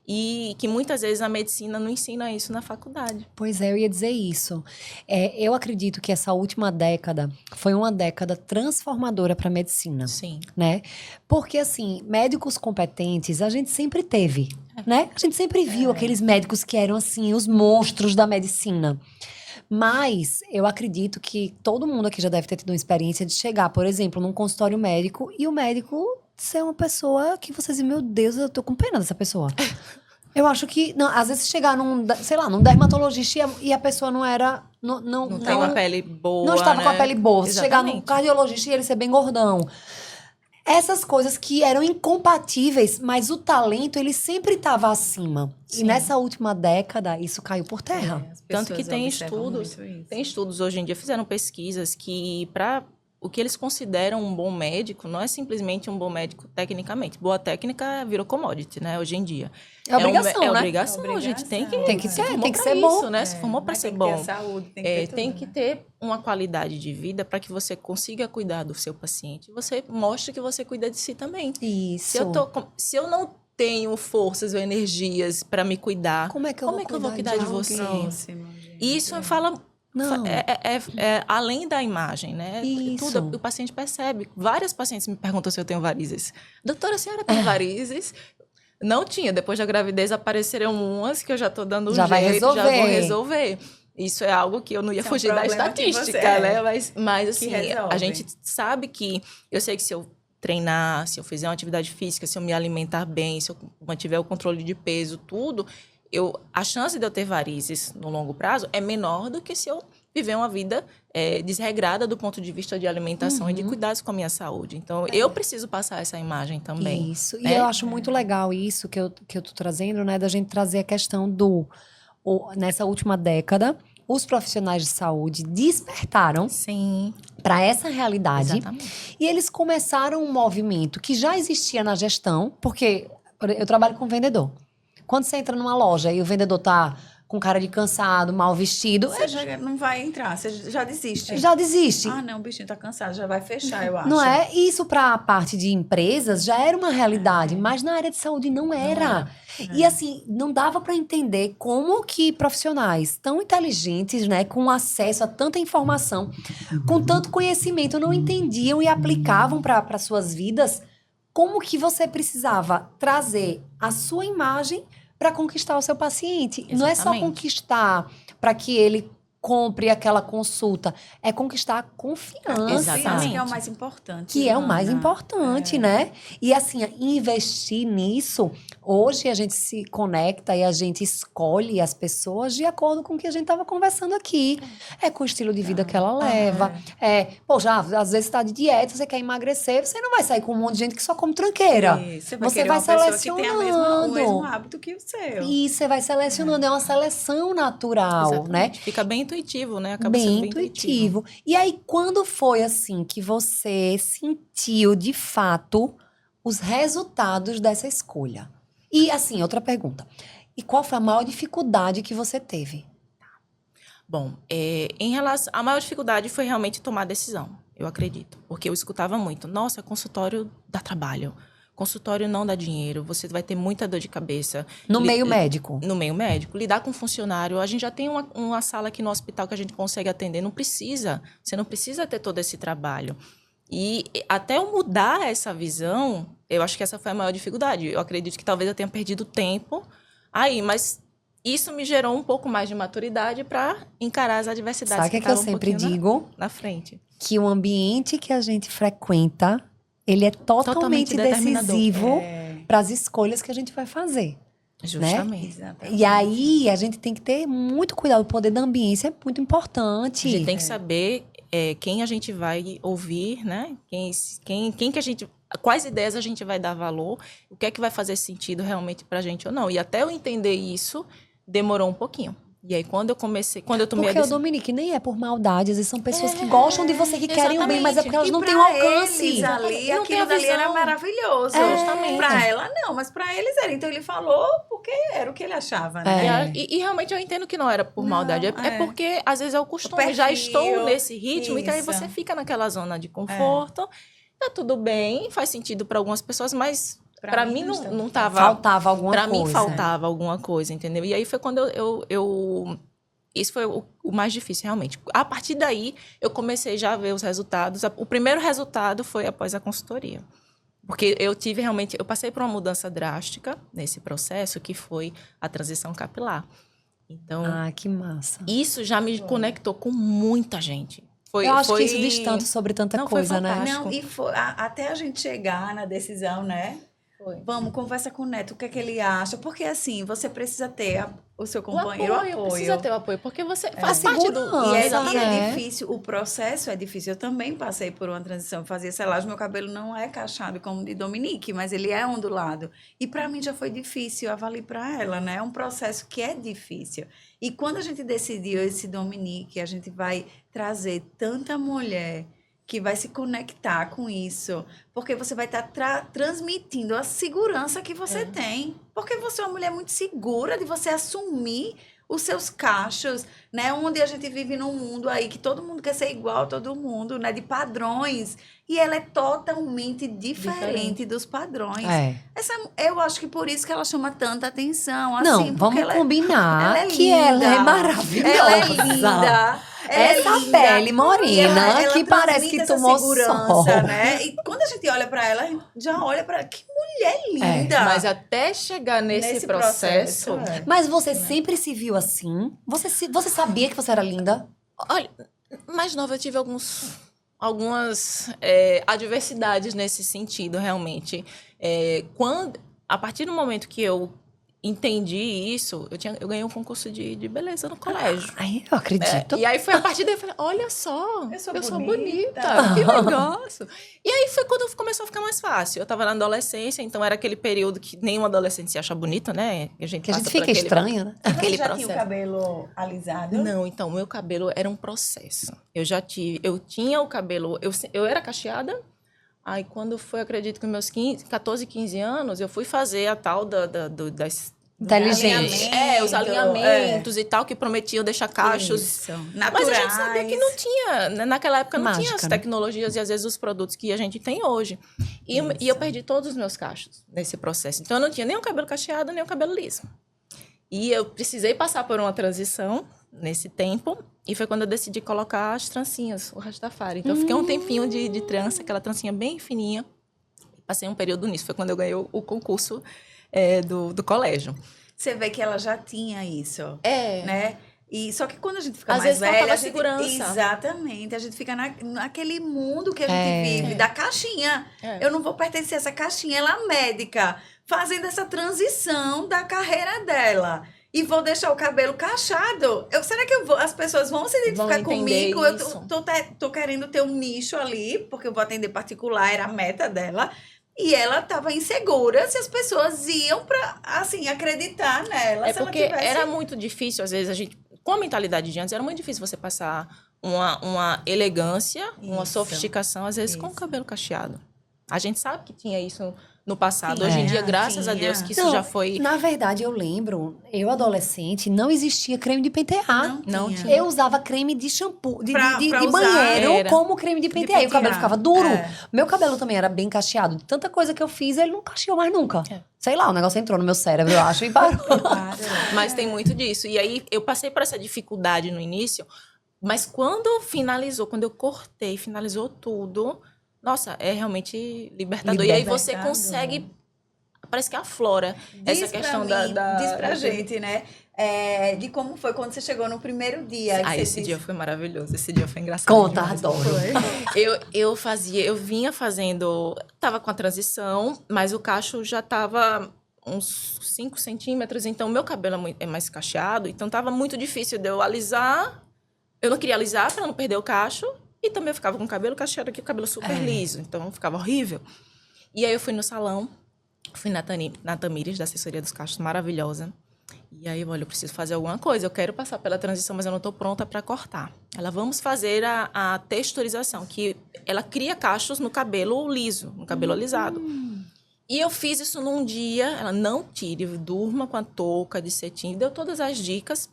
Speaker 3: E que muitas vezes a medicina não ensina isso na faculdade.
Speaker 1: Pois é, eu ia dizer isso. Eu acredito que essa última década foi uma década transformadora para a medicina,
Speaker 3: Sim.
Speaker 1: né? Porque, assim, médicos competentes a gente sempre teve, né? A gente sempre viu aqueles médicos que eram, assim, os monstros da medicina. Mas eu acredito que todo mundo aqui já deve ter tido uma experiência de chegar, por exemplo, num consultório médico e o médico ser uma pessoa que você diz, meu Deus, eu tô com pena dessa pessoa. Eu acho que, não, às vezes chegar num dermatologista e a pessoa não era...
Speaker 3: Não tem uma pele boa,
Speaker 1: não estava
Speaker 3: né?
Speaker 1: com a pele boa. Se chegar num
Speaker 3: Exatamente.
Speaker 1: cardiologista e ele ser bem gordão. Essas coisas que eram incompatíveis, mas o talento, ele sempre estava acima.
Speaker 3: Sim.
Speaker 1: E nessa última década, isso caiu por terra.
Speaker 2: As
Speaker 3: Tanto que
Speaker 2: pessoas
Speaker 3: tem
Speaker 2: observam
Speaker 3: estudos,
Speaker 2: muito isso.
Speaker 3: tem estudos hoje em dia, fizeram pesquisas que para o que eles consideram um bom médico não é simplesmente um bom médico tecnicamente. Boa técnica virou commodity, né, hoje em dia.
Speaker 1: É obrigação, né?
Speaker 3: Obrigação, a gente tem que
Speaker 1: Tem que ser,
Speaker 3: formou
Speaker 1: tem que
Speaker 3: pra
Speaker 1: ser
Speaker 3: isso,
Speaker 1: bom.
Speaker 3: né? Se formou para
Speaker 2: Mas
Speaker 3: ser
Speaker 2: tem
Speaker 3: bom.
Speaker 2: que ter saúde, tem que ter tudo,
Speaker 3: Tem que
Speaker 2: né?
Speaker 3: ter uma qualidade de vida para que você consiga cuidar do seu paciente. Você mostre que você cuida de si também.
Speaker 1: Isso.
Speaker 3: Se eu não tenho forças ou energias para me cuidar,
Speaker 1: Como é que eu vou cuidar de
Speaker 3: você?
Speaker 2: Próximo, gente.
Speaker 3: E isso fala
Speaker 1: Não.
Speaker 3: além da imagem, né?
Speaker 1: Isso.
Speaker 3: Tudo o paciente percebe. Várias pacientes me perguntam se eu tenho varizes. Doutora, a senhora tem varizes? Não tinha. Depois da gravidez apareceram umas que eu já tô dando um
Speaker 1: Já vai
Speaker 3: jeito, já vou
Speaker 1: resolver.
Speaker 3: resolver. Isso é algo que eu não ia
Speaker 2: Isso é um
Speaker 3: fugir da
Speaker 2: problema que
Speaker 3: estatística,
Speaker 2: você
Speaker 3: né? Mas assim,
Speaker 2: resolve.
Speaker 3: a gente sabe que... Eu sei que se eu treinar, se eu fizer uma atividade física, se eu me alimentar bem, se eu mantiver o controle de peso, tudo... a chance de eu ter varizes no longo prazo é menor do que se eu viver uma vida desregrada do ponto de vista de alimentação e de cuidados com a minha saúde. Então, eu preciso passar essa imagem também.
Speaker 1: Isso.
Speaker 3: né?
Speaker 1: E eu acho muito legal isso que eu tô trazendo, né? Da gente trazer a questão nessa última década, os profissionais de saúde despertaram
Speaker 3: Sim,
Speaker 1: para essa realidade.
Speaker 3: exatamente.
Speaker 1: E eles começaram um movimento que já existia na gestão, porque eu trabalho com vendedor. Quando você entra numa loja e o vendedor tá com cara de cansado, mal vestido,
Speaker 2: Você já não vai entrar, você já desiste.
Speaker 1: já desiste.
Speaker 2: Ah, não, o bichinho tá cansado, já vai fechar, eu acho.
Speaker 1: Não é? Isso para a parte de empresas já era uma realidade, mas na área de saúde não era. E assim, não dava para entender como que profissionais tão inteligentes, né, com acesso a tanta informação, com tanto conhecimento, não entendiam e aplicavam para suas vidas, como que você precisava trazer a sua imagem para conquistar o seu paciente. Não é só
Speaker 3: Exatamente.
Speaker 1: conquistar para que ele compre aquela consulta. É conquistar a confiança.
Speaker 3: Exatamente.
Speaker 2: Que é o mais importante.
Speaker 1: Que é o mais
Speaker 2: Ana.
Speaker 1: importante, né? E assim, investir nisso, hoje a gente se conecta e a gente escolhe as pessoas de acordo com o que a gente estava conversando aqui. É com o estilo de vida que ela leva. Pô, já às vezes tá de dieta, você quer emagrecer, você não vai sair com um monte de gente que só come tranqueira.
Speaker 2: Isso,
Speaker 1: Você
Speaker 2: querer
Speaker 1: vai
Speaker 2: uma pessoa que tem
Speaker 1: selecionando.
Speaker 2: o mesmo hábito que o seu.
Speaker 1: E você vai selecionando, é uma seleção natural, né?
Speaker 3: Exatamente. Fica bem intuitivo, né? Acaba
Speaker 1: Bem
Speaker 3: sendo bem
Speaker 1: intuitivo. E aí, quando foi assim que você sentiu de fato os resultados dessa escolha? E assim, outra pergunta. E qual foi a maior dificuldade que você teve?
Speaker 3: Bom, em relação, a maior dificuldade foi realmente tomar a decisão, eu acredito. Porque eu escutava muito, nossa, consultório dá trabalho, consultório não dá dinheiro, você vai ter muita dor de cabeça.
Speaker 1: No meio médico?
Speaker 3: No meio médico, lidar com funcionário. A gente já tem uma sala aqui no hospital que a gente consegue atender, você não precisa ter todo esse trabalho. E até eu mudar essa visão, eu acho que essa foi a maior dificuldade. Eu acredito que talvez eu tenha perdido tempo aí, mas isso me gerou um pouco mais de maturidade para encarar as adversidades.
Speaker 1: Sabe o que eu sempre digo?
Speaker 3: Na frente.
Speaker 1: Que o ambiente que a gente frequenta, ele é totalmente decisivo para as escolhas que a gente vai fazer.
Speaker 3: Justamente.
Speaker 1: Né? E aí, a gente tem que ter muito cuidado. O poder da ambiência é muito importante.
Speaker 3: A gente tem que saber quem a gente vai ouvir, né? Quem que a gente... Quais ideias a gente vai dar valor, o que é que vai fazer sentido realmente pra gente ou não. E até eu entender isso, demorou um pouquinho. E aí, quando eu tomei
Speaker 1: Porque o Dominique nem é por maldade, às vezes são pessoas que gostam de você, que querem o bem, mas é porque elas não têm o alcance.
Speaker 2: Eles ali,
Speaker 3: Não
Speaker 2: aquilo dali era maravilhoso.
Speaker 3: Justamente.
Speaker 2: Pra ela, não, mas pra eles era. Então ele falou porque era o que ele achava, né?
Speaker 3: E realmente eu entendo que não era por maldade. É porque, às vezes, é o costume.
Speaker 2: Perfil,
Speaker 3: já estou nesse ritmo, então aí
Speaker 2: isso.
Speaker 3: você fica naquela zona de conforto. Tá tudo bem, faz sentido para algumas pessoas, mas para mim não tava.
Speaker 1: Faltava alguma coisa.
Speaker 3: Para mim faltava alguma coisa, entendeu? E aí foi quando eu isso foi o mais difícil, realmente. A partir daí, eu comecei já a ver os resultados. O primeiro resultado foi após a consultoria. Porque eu passei por uma mudança drástica nesse processo, que foi a transição capilar. Então,
Speaker 1: que massa.
Speaker 3: Isso já me conectou com muita gente.
Speaker 1: Eu acho que isso diz tanto sobre tanta coisa, né?
Speaker 2: Não, e até a gente chegar na decisão, né? Vamos, conversa com o Neto, o que é que ele acha. Porque, assim, você precisa ter o seu companheiro apoio.
Speaker 3: Precisa ter o apoio, porque você faz parte do...
Speaker 2: E é difícil, o processo é difícil. Eu também passei por uma transição, fazia selagem, meu cabelo não é cacheado como o de Dominique, mas ele é ondulado. E para mim já foi difícil, eu avali para ela, né? É um processo que é difícil. E quando a gente decidiu esse Dominique, a gente vai trazer tanta mulher que vai se conectar com isso, porque você vai estar transmitindo a segurança que você tem, porque você é uma mulher muito segura de você assumir os seus cachos, né? Onde a gente vive num mundo aí que todo mundo quer ser igual a todo mundo, né? De padrões, e ela é totalmente diferente dos padrões. Eu acho que por isso que ela chama tanta atenção. Assim,
Speaker 1: não, vamos combinar que ela é maravilhosa.
Speaker 2: Ela é linda.
Speaker 1: Essa pele morena que parece que tomou sol.
Speaker 2: Né? E quando a gente olha pra ela, a gente já olha pra ela, que mulher linda.
Speaker 3: Mas até chegar nesse processo...
Speaker 1: Mas você sempre se viu assim? Você sabia que você era linda?
Speaker 3: Olha, mais nova eu tive algumas adversidades nesse sentido, realmente. A partir do momento que eu entendi isso, eu ganhei um concurso de beleza no colégio.
Speaker 1: Eu acredito.
Speaker 3: E aí foi a partir daí, eu falei, olha só, eu sou bonita, que negócio. E aí foi quando começou a ficar mais fácil. Eu tava na adolescência, então era aquele período que nenhum adolescente se acha bonita, né?
Speaker 1: Que a gente fica estranha, né?
Speaker 2: Você já tinha o cabelo alisado?
Speaker 3: Não, então, meu cabelo era um processo. Eu tinha o cabelo, eu era cacheada. Aí, quando foi, acredito que meus 14, 15 anos, eu fui fazer a tal das...
Speaker 1: Inteligente.
Speaker 3: Os alinhamentos e tal, que prometiam deixar cachos
Speaker 2: naturais.
Speaker 3: Mas a gente sabia que não tinha, naquela época não tinha as tecnologias e às vezes os produtos que a gente tem hoje. E eu perdi todos os meus cachos nesse processo. Então, eu não tinha nem o cabelo cacheado, nem o cabelo liso. E eu precisei passar por uma transição nesse tempo. E foi quando eu decidi colocar as trancinhas, o Rastafari. Então, eu fiquei um tempinho de trança, aquela trancinha bem fininha. Passei um período nisso. Foi quando eu ganhei o concurso do colégio.
Speaker 2: Você vê que ela já tinha isso, né? E só que quando a gente fica
Speaker 3: Às
Speaker 2: mais
Speaker 3: vezes faltava
Speaker 2: velha, a gente,
Speaker 3: segurança.
Speaker 2: exatamente, a gente fica naquele mundo que a gente vive, da caixinha.
Speaker 3: É.
Speaker 2: Eu não vou pertencer a essa caixinha. Ela é médica, fazendo essa transição da carreira dela. E vou deixar o cabelo cacheado. Será que as pessoas vão se identificar
Speaker 3: Vão entender
Speaker 2: comigo? Eu
Speaker 3: isso.
Speaker 2: tô querendo ter um nicho ali, porque eu vou atender particular, era a meta dela. E ela estava insegura se as pessoas iam para, assim, acreditar nela.
Speaker 3: É
Speaker 2: se ela
Speaker 3: porque
Speaker 2: tivesse...
Speaker 3: era muito difícil, às vezes, com a mentalidade de antes, era muito difícil você passar uma elegância, uma
Speaker 2: Isso,
Speaker 3: sofisticação, às vezes, com o
Speaker 2: isso.
Speaker 3: cabelo cacheado. A gente sabe que tinha isso no passado.
Speaker 2: Tinha,
Speaker 3: Hoje em dia, graças a Deus, que isso
Speaker 1: Não,
Speaker 3: já foi...
Speaker 1: Na verdade, eu lembro, eu adolescente, não existia creme de pentear.
Speaker 3: Não
Speaker 2: tinha.
Speaker 3: tinha.
Speaker 1: Eu usava creme de shampoo, de
Speaker 2: Pra usar.
Speaker 1: banheiro,
Speaker 3: Era.
Speaker 1: como creme de pentear. E o cabelo
Speaker 2: pentear.
Speaker 1: ficava duro.
Speaker 2: É.
Speaker 1: Meu cabelo também era bem cacheado. De tanta coisa que eu fiz, ele não cacheou mais nunca.
Speaker 3: É.
Speaker 1: Sei lá, o negócio entrou no meu cérebro, eu acho, e parou.
Speaker 2: Claro.
Speaker 3: Mas tem muito disso. E aí, eu passei por essa dificuldade no início, mas quando finalizou, quando eu cortei, finalizou tudo, nossa, é realmente libertador. E aí você
Speaker 2: Libertador.
Speaker 3: consegue, parece que aflora
Speaker 2: Diz
Speaker 3: essa questão
Speaker 2: pra mim,
Speaker 3: da...
Speaker 2: diz pra gente, né? De como foi quando você chegou no primeiro dia. que
Speaker 3: Ah,
Speaker 2: você
Speaker 3: esse
Speaker 2: disse-
Speaker 3: dia foi maravilhoso, esse dia foi engraçado.
Speaker 1: Conta,
Speaker 3: demais.
Speaker 1: adoro.
Speaker 2: Foi.
Speaker 3: Eu vinha fazendo, tava com a transição, mas o cacho já tava uns 5 centímetros, então meu cabelo é mais cacheado, então tava muito difícil de eu alisar. Eu não queria alisar para não perder o cacho, e também eu ficava com o cabelo cacheado aqui, o cabelo super liso, então ficava horrível. E aí eu fui no salão, fui na Tamires, da assessoria dos cachos, maravilhosa. E aí, olha, eu preciso fazer alguma coisa, eu quero passar pela transição, mas eu não estou pronta para cortar. Ela, vamos fazer a texturização, que ela cria cachos no cabelo liso, no cabelo alisado. E eu fiz isso num dia, ela, não tire, durma com a touca de cetim, deu todas as dicas.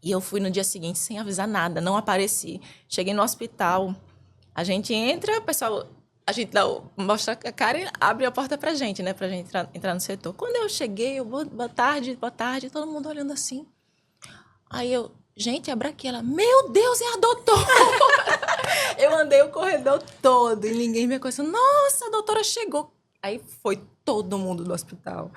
Speaker 3: E eu fui no dia seguinte sem avisar nada, não apareci. Cheguei no hospital, a gente entra, o pessoal... A gente mostra a cara e abre a porta pra gente, né? Pra gente entrar no setor. Quando eu cheguei, boa tarde, todo mundo olhando assim. Aí eu, gente, abra aqui. Ela, meu Deus, é a doutora! Eu andei o corredor todo e ninguém me conheceu. Nossa, a doutora chegou. Aí foi todo mundo do hospital,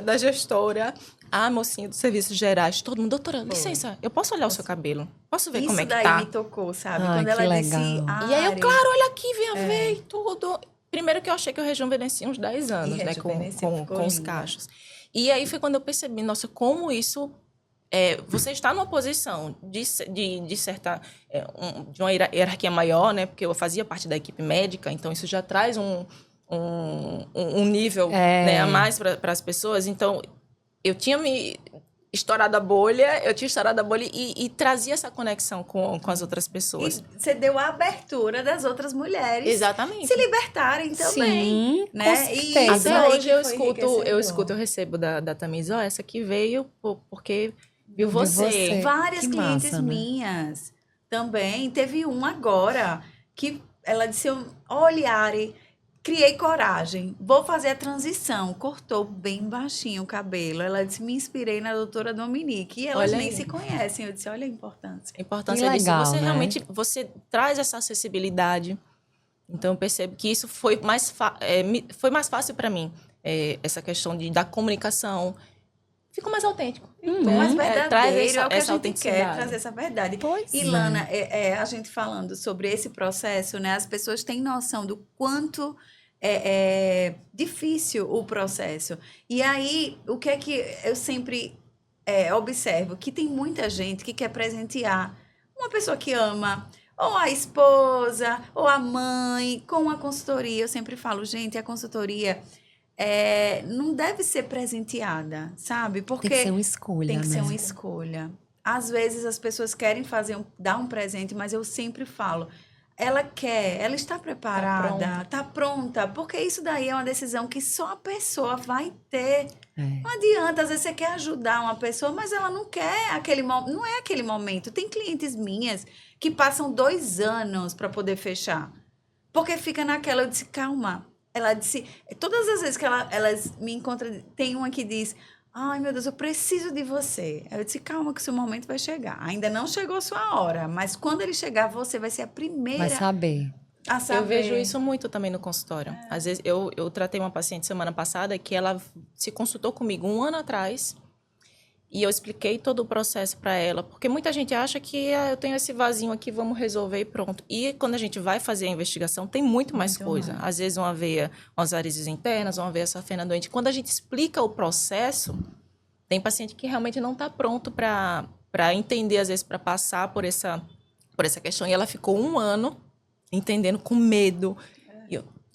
Speaker 3: da gestora, a mocinha dos serviços gerais, todo mundo. Doutora, licença, eu posso olhar o seu cabelo? Posso ver como é que
Speaker 2: Isso
Speaker 3: tá?
Speaker 2: daí me tocou, sabe?
Speaker 1: Ai,
Speaker 2: Quando ela
Speaker 1: que
Speaker 2: disse...
Speaker 1: legal.
Speaker 3: E aí eu,
Speaker 2: Ari,
Speaker 3: claro, olha aqui, venha ver e tudo. Primeiro que eu achei que eu rejuvenesci uns 10 anos,
Speaker 2: E
Speaker 3: né,
Speaker 2: rejuvenesceu, ficou
Speaker 3: com os
Speaker 2: linda.
Speaker 3: cachos. E aí foi quando eu percebi, nossa, como isso... você está numa posição de certa... de uma hierarquia maior, né? Porque eu fazia parte da equipe médica, então isso já traz um nível né, a mais para as pessoas. Então, eu tinha estourado a bolha e trazia essa conexão com as outras pessoas.
Speaker 2: E você deu a abertura das outras mulheres
Speaker 3: Exatamente.
Speaker 2: se libertarem também.
Speaker 1: Sim,
Speaker 2: né?
Speaker 1: com
Speaker 2: E
Speaker 1: certeza.
Speaker 2: isso
Speaker 3: Até
Speaker 2: aí
Speaker 3: hoje
Speaker 2: que
Speaker 3: eu
Speaker 2: foi
Speaker 3: escuto,
Speaker 2: enriquecedor.
Speaker 3: eu recebo da Tamires, essa aqui veio porque viu
Speaker 1: você.
Speaker 3: você.
Speaker 2: Várias
Speaker 1: Que
Speaker 2: clientes
Speaker 1: massa, né?
Speaker 2: minhas também. Teve uma agora que ela disse, olha, Ari, criei coragem, vou fazer a transição. Cortou bem baixinho o cabelo. Ela disse, me inspirei na doutora Dominique. E elas
Speaker 3: Olha
Speaker 2: nem
Speaker 3: aí.
Speaker 2: se conhecem. Eu disse, olha a importância.
Speaker 3: A importância
Speaker 1: Que
Speaker 3: disso.
Speaker 1: legal,
Speaker 3: Você
Speaker 1: né?
Speaker 3: realmente traz essa acessibilidade. Então, eu percebo que isso foi mais fácil para mim. Essa questão da comunicação. Ficou mais autêntico.
Speaker 2: Ficou mais verdadeiro,
Speaker 3: Traz
Speaker 2: é o que a
Speaker 3: essa
Speaker 2: gente quer,
Speaker 3: autenticidade.
Speaker 2: trazer essa verdade.
Speaker 1: Pois
Speaker 2: E, Lana, a gente falando sobre esse processo, né? As pessoas têm noção do quanto é difícil o processo. E aí, o que é que eu sempre observo? Que tem muita gente que quer presentear uma pessoa que ama, ou a esposa, ou a mãe, com a consultoria. Eu sempre falo, gente, a consultoria não deve ser presentenciada, sabe? Porque
Speaker 1: Tem que ser uma escolha,
Speaker 2: tem que ser
Speaker 1: né?
Speaker 2: uma escolha. Às vezes as pessoas querem dar um presente, mas eu sempre falo, ela quer, ela está preparada, está pronta, porque isso daí é uma decisão que só a pessoa vai ter. Não adianta, às vezes você quer ajudar uma pessoa, mas ela não quer não é aquele momento. Tem clientes minhas que passam 2 anos para poder fechar, porque fica naquela, eu disse, calma. Ela disse, todas as vezes que elas me encontram, tem uma que diz, ai, meu Deus, eu preciso de você. Eu disse, calma que o seu momento vai chegar. Ainda não chegou a sua hora, mas quando ele chegar, você vai ser a primeira
Speaker 1: Vai saber.
Speaker 2: a saber.
Speaker 3: Eu vejo isso muito também no consultório. Às vezes, eu tratei uma paciente semana passada que ela se consultou comigo 1 ano atrás E eu expliquei todo o processo para ela, porque muita gente acha que eu tenho esse vasinho aqui, vamos resolver e pronto. E quando a gente vai fazer a investigação, tem muito mais coisa. Às vezes uma veia, umas varizes internas, uma veia safena doente. Quando a gente explica o processo, tem paciente que realmente não está pronto para entender, às vezes, para passar por essa questão. E ela ficou 1 ano entendendo com medo.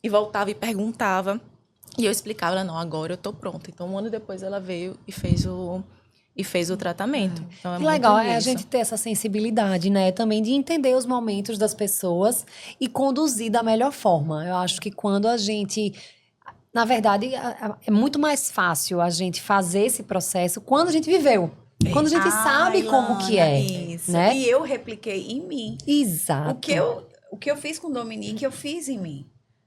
Speaker 3: E voltava e perguntava. E eu explicava, ela, não, agora eu estou pronta. Então, 1 ano depois, ela veio e fez o tratamento. Então,
Speaker 1: Que legal é a gente ter essa sensibilidade, né? Também de entender os momentos das pessoas e conduzir da melhor forma. Eu acho que quando a gente... Na verdade, é muito mais fácil a gente fazer esse processo quando a gente viveu. Quando a gente sabe como que é,
Speaker 2: isso.
Speaker 1: né?
Speaker 2: E eu repliquei em mim.
Speaker 1: Exato.
Speaker 2: O que eu fiz com o Dominique, eu fiz em mim.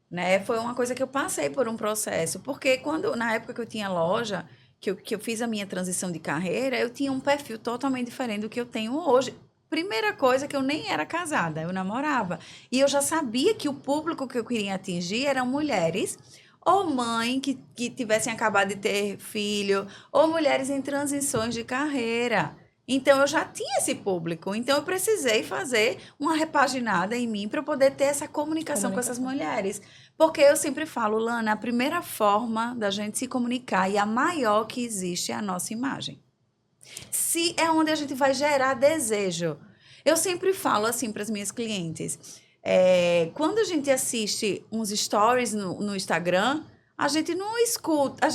Speaker 2: Né? Foi uma coisa que eu passei por um processo. Porque na época que eu tinha loja... Que eu fiz a minha transição de carreira, eu tinha um perfil totalmente diferente do que eu tenho hoje. Primeira coisa, que eu nem era casada, eu namorava. E eu já sabia que o público que eu queria atingir eram mulheres, ou mãe que tivessem acabado de ter filho, ou mulheres em transições de carreira. Então, eu já tinha esse público. Então, eu precisei fazer uma repaginada em mim para poder ter essa comunicação com essas mulheres. Porque eu sempre falo, Lana, a primeira forma da gente se comunicar e a maior que existe é a nossa imagem. Se é onde a gente vai gerar desejo. Eu sempre falo assim para as minhas clientes, quando a gente assiste uns stories no Instagram, a gente não escuta,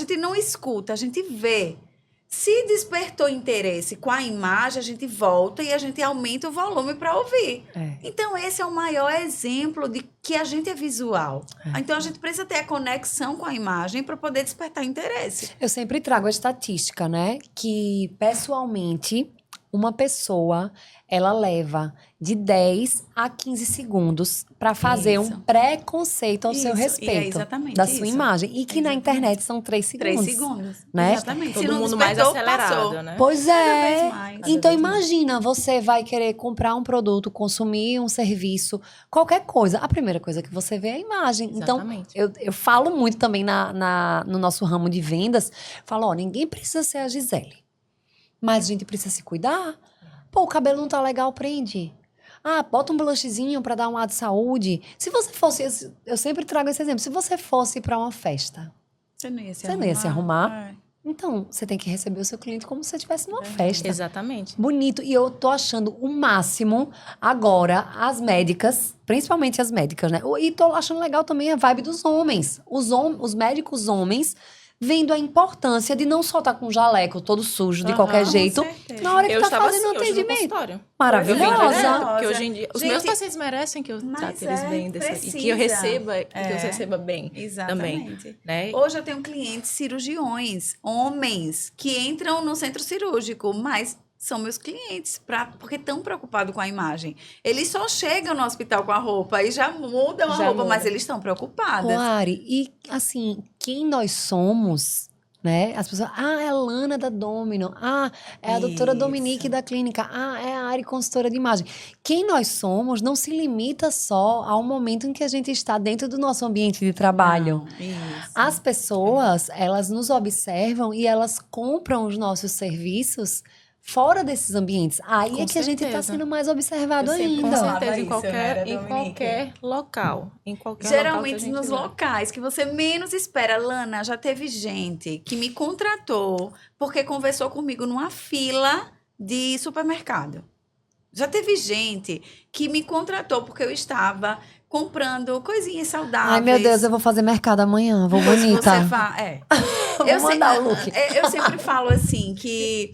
Speaker 2: a gente vê. Se despertou interesse com a imagem, a gente volta e a gente aumenta o volume para ouvir. Então, esse é o maior exemplo de que a gente é visual. Então, a gente precisa ter a conexão com a imagem para poder despertar interesse.
Speaker 1: Eu sempre trago a estatística, né? Que, pessoalmente, uma pessoa, ela leva de 10 a 15 segundos para fazer um preconceito ao seu respeito da sua imagem. E que na internet são 3 segundos.
Speaker 2: 3 segundos,
Speaker 1: né?
Speaker 2: Exatamente.
Speaker 3: Todo mundo mais acelerado, né?
Speaker 1: Pois é. Então,
Speaker 2: Cada vez
Speaker 1: imagina, você vai querer comprar um produto, consumir um serviço, qualquer coisa. A primeira coisa que você vê é a imagem.
Speaker 3: Exatamente.
Speaker 1: Então, eu falo muito também no nosso ramo de vendas. Falo, ninguém precisa ser a Gisele. Mas a gente precisa se cuidar. Pô, o cabelo não tá legal, prende. Bota um blushzinho pra dar um ar de saúde. Se você fosse... Eu sempre trago esse exemplo. Se você fosse pra uma festa,
Speaker 2: você não ia
Speaker 1: se arrumar. Então, você tem que receber o seu cliente como se você estivesse numa festa.
Speaker 3: Exatamente.
Speaker 1: Bonito. E eu tô achando o máximo agora as médicas, principalmente as médicas, né? E tô achando legal também a vibe dos homens. Os médicos homens vendo a importância de não só estar com um jaleco todo sujo de qualquer jeito na hora que tá fazendo o atendimento. Maravilhosa.
Speaker 3: Porque hoje em dia, os meus pacientes merecem que eu trate eles bem e que eu receba bem.
Speaker 2: Exatamente.
Speaker 3: Também, né?
Speaker 2: Hoje eu tenho clientes cirurgiões, homens, que entram no centro cirúrgico, mas são meus clientes, porque estão preocupados com a imagem. Eles só chegam no hospital com a roupa e já mudam a roupa, mas eles estão preocupados.
Speaker 1: Ari, e assim, quem nós somos, né? As pessoas, é a Lana da Domino, é a doutora Dominique da clínica, é a Ari consultora de imagem. Quem nós somos não se limita só ao momento em que a gente está dentro do nosso ambiente de trabalho. As pessoas, elas nos observam e elas compram os nossos serviços fora desses ambientes. Aí é que a gente está sendo mais observado ainda.
Speaker 3: Com certeza, em qualquer local.
Speaker 2: Geralmente nos locais que você menos espera. Lana, já teve gente que me contratou porque conversou comigo numa fila de supermercado. Já teve gente que me contratou porque eu estava comprando coisinhas saudáveis.
Speaker 1: Ai, meu Deus, eu vou fazer mercado amanhã, vou bonita.
Speaker 2: Vou mandar o look. Eu sempre falo assim que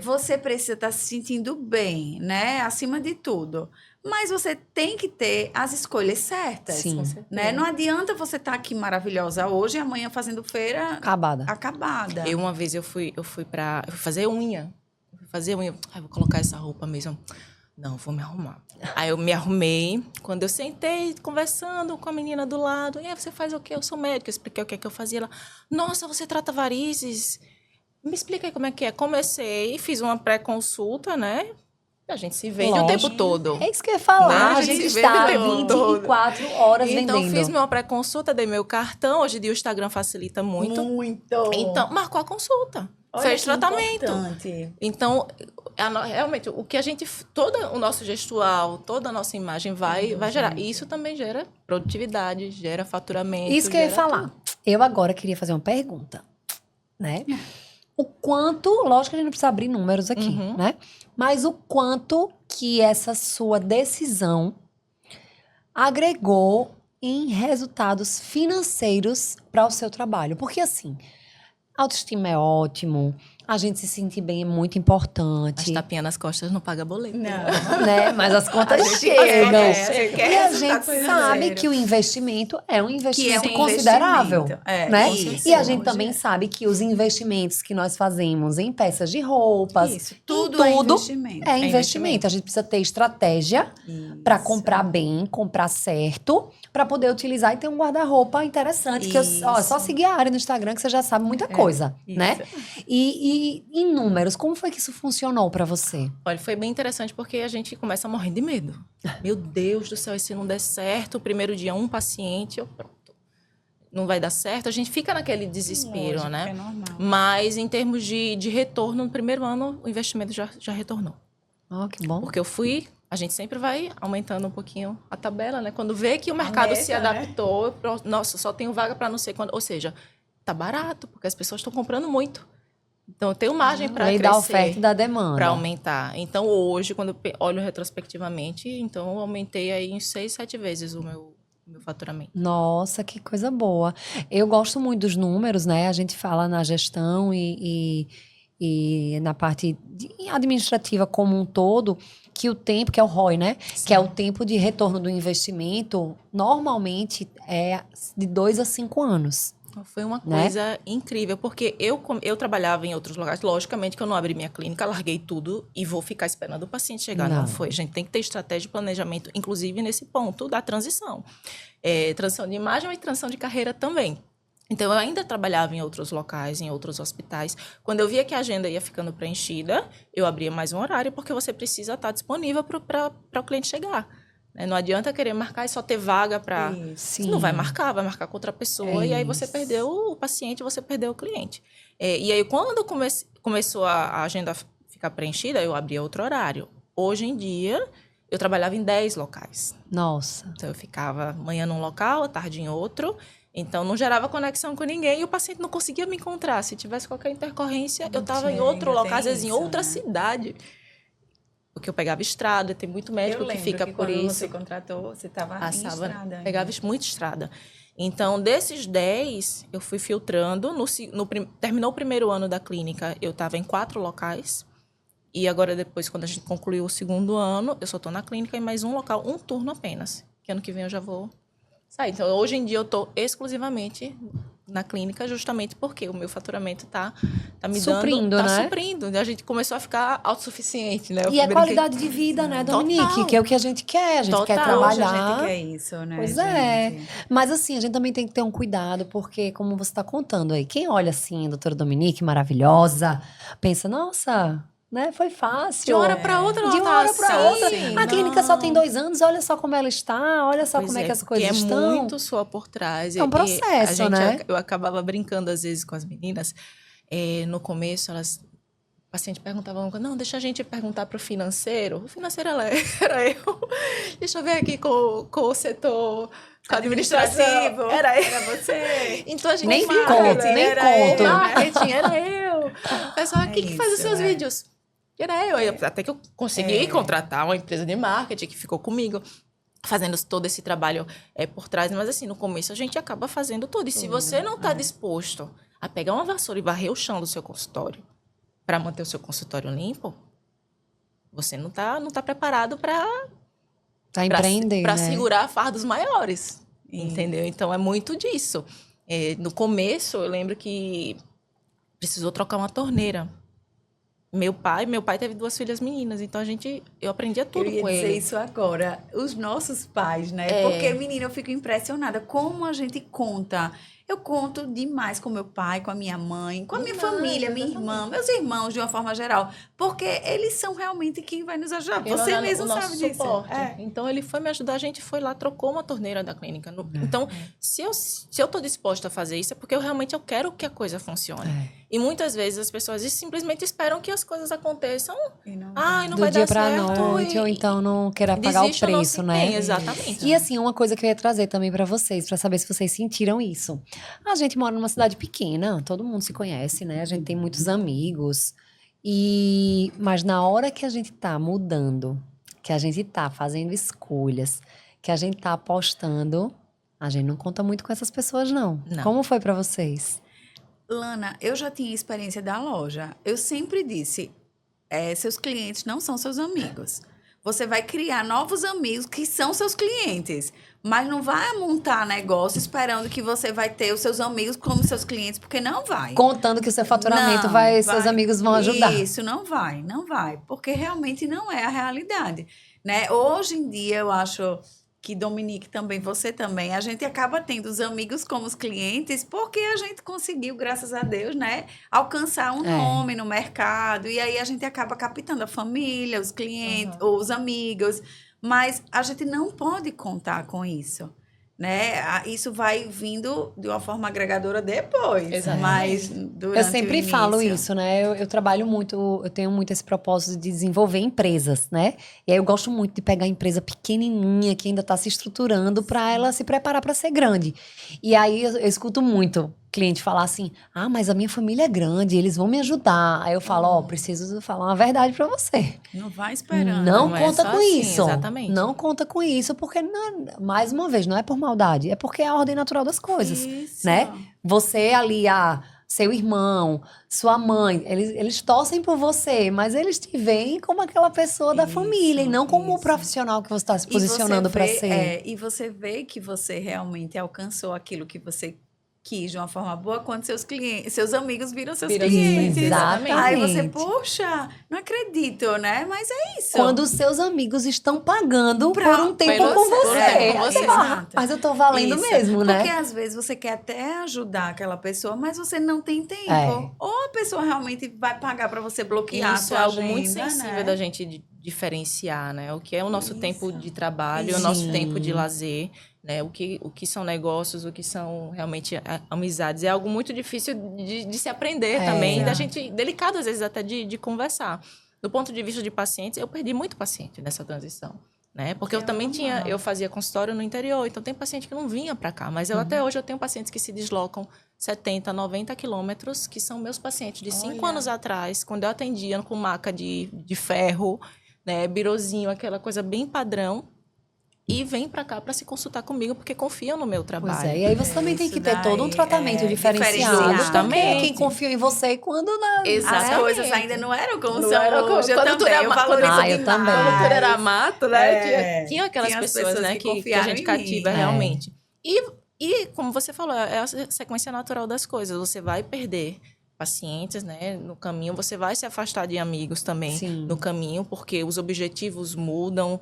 Speaker 2: você precisa estar se sentindo bem, né? Acima de tudo. Mas você tem que ter as escolhas certas.
Speaker 1: Sim.
Speaker 2: Né? Não adianta você estar aqui maravilhosa hoje e amanhã fazendo feira acabada.
Speaker 3: Uma vez eu fui fazer unha. Vou colocar essa roupa mesmo. Não, vou me arrumar. Aí eu me arrumei. Quando eu sentei, conversando com a menina do lado. E aí, você faz o quê? Eu sou médica. Eu expliquei o que é que eu fazia. Ela, nossa, você trata varizes? Me explica aí como é que é. Comecei, fiz uma pré-consulta, né? A gente se vende o tempo todo.
Speaker 1: É isso que eu ia falar. A gente está 24 horas vendendo.
Speaker 3: Então, fiz minha pré-consulta, dei meu cartão. Hoje em dia o Instagram facilita muito.
Speaker 2: Muito.
Speaker 3: Então, marcou a consulta.
Speaker 2: Olha
Speaker 3: fez
Speaker 2: que
Speaker 3: tratamento.
Speaker 2: importante.
Speaker 3: Então, realmente, o que a gente... Todo o nosso gestual, toda a nossa imagem vai gerar. E isso também gera produtividade, gera faturamento.
Speaker 1: Isso que eu ia
Speaker 3: gera
Speaker 1: falar.
Speaker 3: tudo.
Speaker 1: Eu agora queria fazer uma pergunta, né? O quanto, lógico que a gente não precisa abrir números aqui,
Speaker 3: Uhum.
Speaker 1: né? Mas o quanto que essa sua decisão agregou em resultados financeiros para o seu trabalho. Porque assim, autoestima é ótimo, a gente se sentir bem é muito
Speaker 3: As
Speaker 1: importante,
Speaker 3: tapinhas nas costas não paga boleto.
Speaker 2: Não.
Speaker 1: né? Mas as contas
Speaker 2: A gente
Speaker 1: chegam.
Speaker 2: quer
Speaker 1: E a
Speaker 2: resultado
Speaker 1: gente sabe
Speaker 2: financeiro.
Speaker 1: que o investimento é um investimento
Speaker 2: um
Speaker 1: considerável,
Speaker 2: investimento. É,
Speaker 1: né?
Speaker 2: isso,
Speaker 1: E a gente
Speaker 2: hoje
Speaker 1: também
Speaker 2: é.
Speaker 1: sabe que os investimentos que nós fazemos em peças de roupas,
Speaker 2: Isso,
Speaker 1: em
Speaker 2: tudo é
Speaker 1: tudo
Speaker 2: investimento.
Speaker 1: é investimento. A gente precisa ter estratégia para
Speaker 2: Isso.
Speaker 1: comprar bem, comprar certo, para poder utilizar e ter um guarda-roupa interessante. Que é só
Speaker 2: Isso.
Speaker 1: seguir a área no Instagram que você já sabe muita coisa, né? E em números, como foi que isso funcionou para você?
Speaker 3: Olha, foi bem interessante porque a gente começa morrendo de medo. Meu Deus do céu, e se não der certo, o primeiro dia um paciente, eu pronto. Não vai dar certo. A gente fica naquele desespero,
Speaker 2: Lógico,
Speaker 3: né?
Speaker 2: é normal.
Speaker 3: Mas em termos de retorno, no primeiro ano, o investimento já retornou.
Speaker 1: Oh, que bom.
Speaker 3: Porque a gente sempre vai aumentando um pouquinho a tabela, né? Quando vê que o mercado
Speaker 2: meta,
Speaker 3: se adaptou, nossa, só tenho vaga para não sei quando. Ou seja, tá barato, porque as pessoas estão comprando muito. Então, eu tenho margem para
Speaker 1: Lei
Speaker 3: crescer.
Speaker 1: da oferta e da demanda.
Speaker 3: Para aumentar. Então, hoje, quando eu olho retrospectivamente, então eu aumentei aí em 6, 7 vezes o meu faturamento.
Speaker 1: Nossa, que coisa boa. Eu gosto muito dos números, né? A gente fala na gestão e na parte administrativa como um todo, que o tempo, que é o ROI, né?
Speaker 3: Sim.
Speaker 1: Que é o tempo de retorno do investimento, normalmente é de 2 a 5 anos.
Speaker 3: Foi uma
Speaker 1: Né?
Speaker 3: coisa incrível, porque eu trabalhava em outros lugares. Logicamente que eu não abri minha clínica, larguei tudo e vou ficar esperando o paciente chegar. Não foi. A gente tem que ter estratégia de planejamento, inclusive nesse ponto da transição. Transição de imagem e transição de carreira também. Então, eu ainda trabalhava em outros locais, em outros hospitais. Quando eu via que a agenda ia ficando preenchida, eu abria mais um horário, porque você precisa estar disponível para o cliente chegar. Não adianta querer marcar e só ter vaga para... Você não vai marcar com outra pessoa. E aí você perdeu o paciente, você perdeu o cliente. E aí, quando começou a agenda ficar preenchida, eu abria outro horário. Hoje em dia, eu trabalhava em 10 locais.
Speaker 1: Nossa.
Speaker 3: Então, eu ficava manhã num local, tarde em outro. Então, não gerava conexão com ninguém e o paciente não conseguia me encontrar. Se tivesse qualquer intercorrência, eu estava em outro local, às vezes em outra cidade. Porque eu pegava estrada, tem muito médico que fica por isso.
Speaker 2: Quando você contratou, você estava em estrada.
Speaker 3: Pegava muita estrada. Então, desses 10, eu fui filtrando. Terminou o primeiro ano da clínica, eu estava em 4 locais. E agora, depois, quando a gente concluiu o segundo ano, eu só estou na clínica em mais um local, um turno apenas. Que ano que vem eu já vou sair. Então, hoje em dia, eu estou exclusivamente na clínica, justamente porque o meu faturamento tá me
Speaker 1: suprindo,
Speaker 3: dando...
Speaker 1: né?
Speaker 3: Suprindo. A gente começou a ficar autossuficiente, né?
Speaker 1: E a qualidade de vida, né, Dominique?
Speaker 3: Total.
Speaker 1: Que é o que a gente quer. A gente
Speaker 3: Total.
Speaker 1: quer trabalhar.
Speaker 2: A gente quer isso, né,
Speaker 1: Pois
Speaker 2: gente?
Speaker 1: é. Mas assim, a gente também tem que ter um cuidado, porque como você está contando aí, quem olha assim, a doutora Dominique, maravilhosa, pensa, nossa, né, foi fácil.
Speaker 3: De uma hora para outra,
Speaker 1: De uma hora para outra.
Speaker 2: Sim,
Speaker 1: A clínica só tem 2 anos, olha só como ela está, olha só como é que as coisas
Speaker 3: estão.
Speaker 1: estão.
Speaker 3: É muito suor por trás.
Speaker 1: É um processo, né?
Speaker 3: Eu acabava brincando às vezes com as meninas. No começo, o paciente perguntava, não, deixa a gente perguntar para o financeiro. O financeiro era eu. Deixa eu ver aqui com o setor... administrativo.
Speaker 2: Era você.
Speaker 3: Então a gente
Speaker 1: Nem
Speaker 3: fica,
Speaker 1: conto, nem conto.
Speaker 3: Marketing, era eu. O pessoal, quem que faz os seus
Speaker 2: né?
Speaker 3: vídeos? Era eu. Até que eu consegui contratar uma empresa de marketing que ficou comigo, fazendo todo esse trabalho por trás. Mas assim, no começo a gente acaba fazendo tudo. E se você não está disposto a pegar uma vassoura e varrer o chão do seu consultório para manter o seu consultório limpo, você não tá preparado para
Speaker 1: empreender,
Speaker 3: para
Speaker 1: né?
Speaker 3: segurar fardos maiores, entendeu? Então, é muito disso. No começo, eu lembro que precisou trocar uma torneira. Meu pai teve 2 filhas meninas, então eu aprendia tudo com ele.
Speaker 2: Eu ia dizer isso agora. Os nossos pais, né? Porque, menina, eu fico impressionada como a gente conta Eu conto demais com meu pai, com a minha mãe, com a minha
Speaker 3: Demais,
Speaker 2: família, minha
Speaker 3: exatamente.
Speaker 2: irmã, meus irmãos, de uma forma geral. Porque eles são realmente quem vai nos ajudar.
Speaker 3: Porque
Speaker 2: Você
Speaker 3: não é
Speaker 2: mesmo
Speaker 3: o nosso
Speaker 2: sabe disso.
Speaker 3: suporte.
Speaker 2: É.
Speaker 3: Então ele foi me ajudar, a gente foi lá, trocou uma torneira da clínica. Então, se eu tô disposta a fazer isso, é porque eu quero que a coisa funcione. E muitas vezes as pessoas simplesmente esperam que as coisas aconteçam.
Speaker 2: E não
Speaker 3: Ai, não
Speaker 1: Do
Speaker 3: vai
Speaker 1: dia
Speaker 3: dar
Speaker 1: pra
Speaker 3: certo.
Speaker 1: noite, ou então não queira pagar o
Speaker 3: desiste ou não
Speaker 1: preço,
Speaker 3: se
Speaker 1: né?
Speaker 3: empenha, exatamente.
Speaker 1: E assim, uma coisa que eu ia trazer também pra vocês, pra saber se vocês sentiram isso. A gente mora numa cidade pequena, todo mundo se conhece, né? A gente tem muitos amigos. Mas na hora que a gente tá mudando, que a gente tá fazendo escolhas, que a gente tá apostando, a gente não conta muito com essas pessoas, não.
Speaker 3: Não.
Speaker 1: Como foi pra vocês?
Speaker 2: Lana, eu já tinha experiência da loja. Eu sempre disse, seus clientes não são seus amigos. Você vai criar novos amigos que são seus clientes. Mas não vai montar negócio esperando que você vai ter os seus amigos como seus clientes, porque não vai.
Speaker 1: Contando que o seu faturamento
Speaker 2: Não,
Speaker 1: seus amigos vão ajudar.
Speaker 2: Isso, não vai. Porque realmente não é a realidade, né? Hoje em dia, eu acho que Dominique também, você também, a gente acaba tendo os amigos como os clientes, porque a gente conseguiu, graças a Deus, né, alcançar um nome no mercado, e aí a gente acaba captando a família, os clientes, ou os amigos, mas a gente não pode contar com isso, né? Isso vai vindo de uma forma agregadora depois,
Speaker 3: Exatamente.
Speaker 2: mas durante
Speaker 1: Eu sempre
Speaker 2: o
Speaker 1: falo
Speaker 2: início-
Speaker 1: isso, né? Eu trabalho muito, eu tenho muito esse propósito de desenvolver empresas, né? E aí eu gosto muito de pegar empresa pequenininha que ainda está se estruturando para ela se preparar para ser grande. E aí eu escuto muito cliente falar assim: "Ah, mas a minha família é grande, eles vão me ajudar". Aí eu falo: "Ó, preciso falar uma verdade para você.
Speaker 2: Não vai esperando.
Speaker 1: Não
Speaker 3: Não é
Speaker 1: conta
Speaker 3: só
Speaker 1: com
Speaker 3: assim,
Speaker 1: isso.
Speaker 3: exatamente.
Speaker 1: Não conta com isso, porque, mais uma vez, não é por maldade, é porque é a ordem natural das coisas,
Speaker 2: Isso.
Speaker 1: né? Você ali, seu irmão, sua mãe, eles torcem por você, mas eles te veem como aquela pessoa da
Speaker 2: Isso,
Speaker 1: família e não como o
Speaker 2: isso.
Speaker 1: profissional que você está se
Speaker 2: E você
Speaker 1: posicionando para
Speaker 2: vê,
Speaker 1: ser.
Speaker 2: e você vê que você realmente alcançou aquilo que você quis de uma forma boa quando seus clientes, seus amigos viram seus
Speaker 3: Viram
Speaker 2: clientes.
Speaker 3: seus clientes, exatamente.
Speaker 2: Aí você, poxa, não acredito, né? Mas é isso.
Speaker 1: Quando os seus amigos estão pagando
Speaker 2: Pra-
Speaker 1: por um tempo
Speaker 3: pelo-
Speaker 1: com você.
Speaker 3: com
Speaker 1: Aí
Speaker 3: você.
Speaker 1: você fala,
Speaker 2: Exato.
Speaker 1: mas eu tô valendo
Speaker 2: Isso.
Speaker 1: mesmo, né?
Speaker 2: Porque às vezes você quer até ajudar aquela pessoa, mas você não tem tempo.
Speaker 1: É.
Speaker 2: Ou a pessoa realmente vai pagar para você bloquear a
Speaker 3: Isso
Speaker 2: sua
Speaker 3: é algo
Speaker 2: agenda,
Speaker 3: muito sensível
Speaker 2: né?
Speaker 3: da gente diferenciar, né? O que é o nosso
Speaker 2: Isso.
Speaker 3: tempo de trabalho, o
Speaker 1: Sim.
Speaker 3: nosso tempo de lazer, né? O que são negócios, o que são realmente amizades. É algo muito difícil de se aprender também, da
Speaker 2: Exato.
Speaker 3: gente, delicado às vezes até de conversar. Do ponto de vista de pacientes, eu perdi muito paciente nessa transição. Né? Porque
Speaker 2: Que
Speaker 3: eu também
Speaker 2: normal.
Speaker 3: eu fazia consultório no interior, então tem paciente que não vinha para cá, mas até hoje eu tenho pacientes que se deslocam 70, 90 quilômetros, que são meus pacientes de 5
Speaker 2: Olha.
Speaker 3: anos atrás, quando eu atendia com maca de ferro, né, birozinho, aquela coisa bem padrão, e vem para cá para se consultar comigo, porque confiam no meu trabalho.
Speaker 1: Pois é, e aí você também tem
Speaker 2: Isso
Speaker 1: que ter todo um
Speaker 2: daí,
Speaker 1: tratamento diferenciado.
Speaker 2: diferenciado.
Speaker 1: Porque
Speaker 3: Justamente.
Speaker 1: quem confia em você quando
Speaker 2: As
Speaker 3: Exatamente.
Speaker 2: coisas ainda não eram como
Speaker 3: Não
Speaker 2: são
Speaker 3: era como-
Speaker 2: hoje. Eu
Speaker 3: quando tudo
Speaker 2: também,
Speaker 3: era
Speaker 2: eu
Speaker 3: ma-
Speaker 2: valorizo
Speaker 1: quando- eu
Speaker 2: demais.
Speaker 1: também.
Speaker 3: Quando tudo era mato, né?
Speaker 2: É.
Speaker 3: Tinha aquelas
Speaker 2: Tinha as
Speaker 3: pessoas,
Speaker 2: pessoas
Speaker 3: né,
Speaker 2: que
Speaker 3: que a
Speaker 2: confiaram
Speaker 3: gente
Speaker 2: em
Speaker 3: cativa
Speaker 2: mim.
Speaker 3: realmente. E, como você falou, é a sequência natural das coisas. Você vai perder pacientes, né, no caminho. Você vai se afastar de amigos também
Speaker 1: Sim.
Speaker 3: no caminho, porque os objetivos mudam,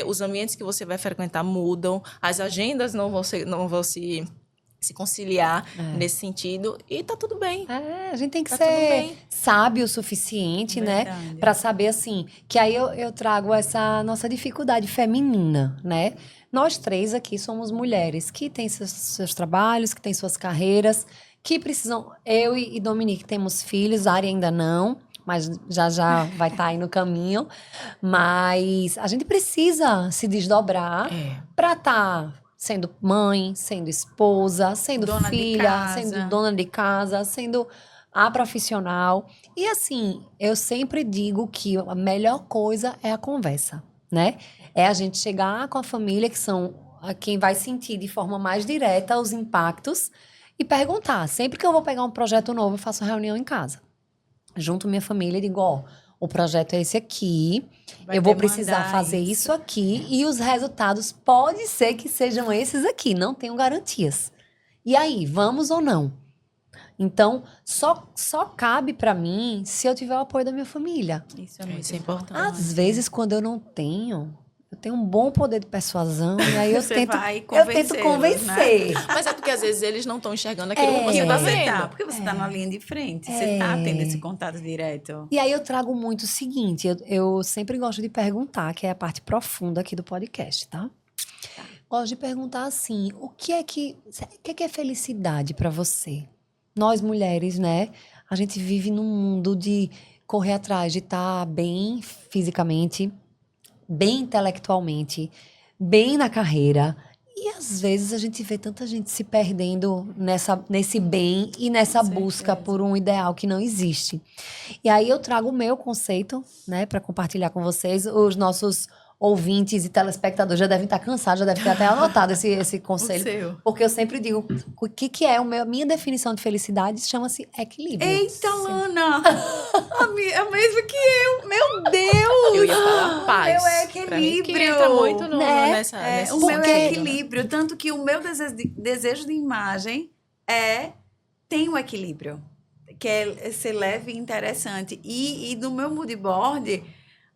Speaker 3: os ambientes que você vai frequentar mudam, as agendas não vão se conciliar nesse sentido. E tá tudo bem.
Speaker 1: a gente tem que
Speaker 3: Tá tudo
Speaker 1: ser
Speaker 3: bem.
Speaker 1: sábio o suficiente, né?
Speaker 2: Verdade.
Speaker 1: Pra saber assim, que aí eu trago essa nossa dificuldade feminina, né? Nós três aqui somos mulheres que têm seus trabalhos, que têm suas carreiras, que precisam. Eu e Dominique temos filhos, a Ari ainda não, mas já vai estar aí no caminho. Mas a gente precisa se desdobrar para estar sendo mãe, sendo esposa, sendo
Speaker 2: Dona de
Speaker 1: filha,
Speaker 2: casa.
Speaker 1: sendo dona de casa, sendo a profissional. E assim, eu sempre digo que a melhor coisa é a conversa, né? É a gente chegar com a família, que são quem vai sentir de forma mais direta os impactos, e perguntar. Sempre que eu vou pegar um projeto novo, eu faço reunião em casa. Junto minha família e digo, ó, o projeto é esse aqui,
Speaker 2: Vai
Speaker 1: eu vou
Speaker 2: demandar
Speaker 1: precisar fazer isso aqui, e os resultados pode ser que sejam esses aqui, não tenho garantias. E aí, vamos ou não? Então, só cabe pra mim se eu tiver o apoio da minha família.
Speaker 2: Isso é muito
Speaker 3: Isso é importante.
Speaker 1: Às vezes, quando eu não tenho, Eu tenho um bom poder de persuasão e aí eu
Speaker 2: Você
Speaker 1: tento,
Speaker 2: vai
Speaker 1: eu tento
Speaker 2: convencê-los,
Speaker 1: convencer.
Speaker 3: Mas é porque às vezes eles não estão enxergando aquilo que você
Speaker 2: Porque
Speaker 3: tá
Speaker 2: você
Speaker 3: vendo.
Speaker 2: tá, porque você tá na linha de frente, você tá tendo esse contato direto.
Speaker 1: E aí eu trago muito o seguinte, eu sempre gosto de perguntar, que é a parte profunda aqui do podcast, tá? Gosto de perguntar assim, o que é felicidade pra você? Nós mulheres, né? A gente vive num mundo de correr atrás de estar bem fisicamente, bem intelectualmente, bem na carreira. E às vezes a gente vê tanta gente se perdendo nesse bem e nessa
Speaker 2: Com
Speaker 1: busca
Speaker 2: certeza.
Speaker 1: por um ideal que não existe. E aí eu trago o meu conceito, né, para compartilhar com vocês. Os nossos ouvintes e telespectadores já devem estar cansados, já devem ter até anotado esse
Speaker 2: O
Speaker 1: conselho.
Speaker 2: seu.
Speaker 1: Porque eu sempre digo, o que é a minha definição de felicidade chama-se equilíbrio.
Speaker 2: Eita, Lana! A mesma que eu! Meu Deus!
Speaker 3: Eu ia falar paz.
Speaker 2: O meu é
Speaker 3: Pra mim, que
Speaker 2: equilíbrio.
Speaker 3: entra muito
Speaker 1: Né?
Speaker 3: nesse
Speaker 2: O meu é
Speaker 3: sentido, né?
Speaker 2: equilíbrio. Tanto que o meu desejo de imagem tem um equilíbrio. Que é ser leve e interessante. E no meu mood board,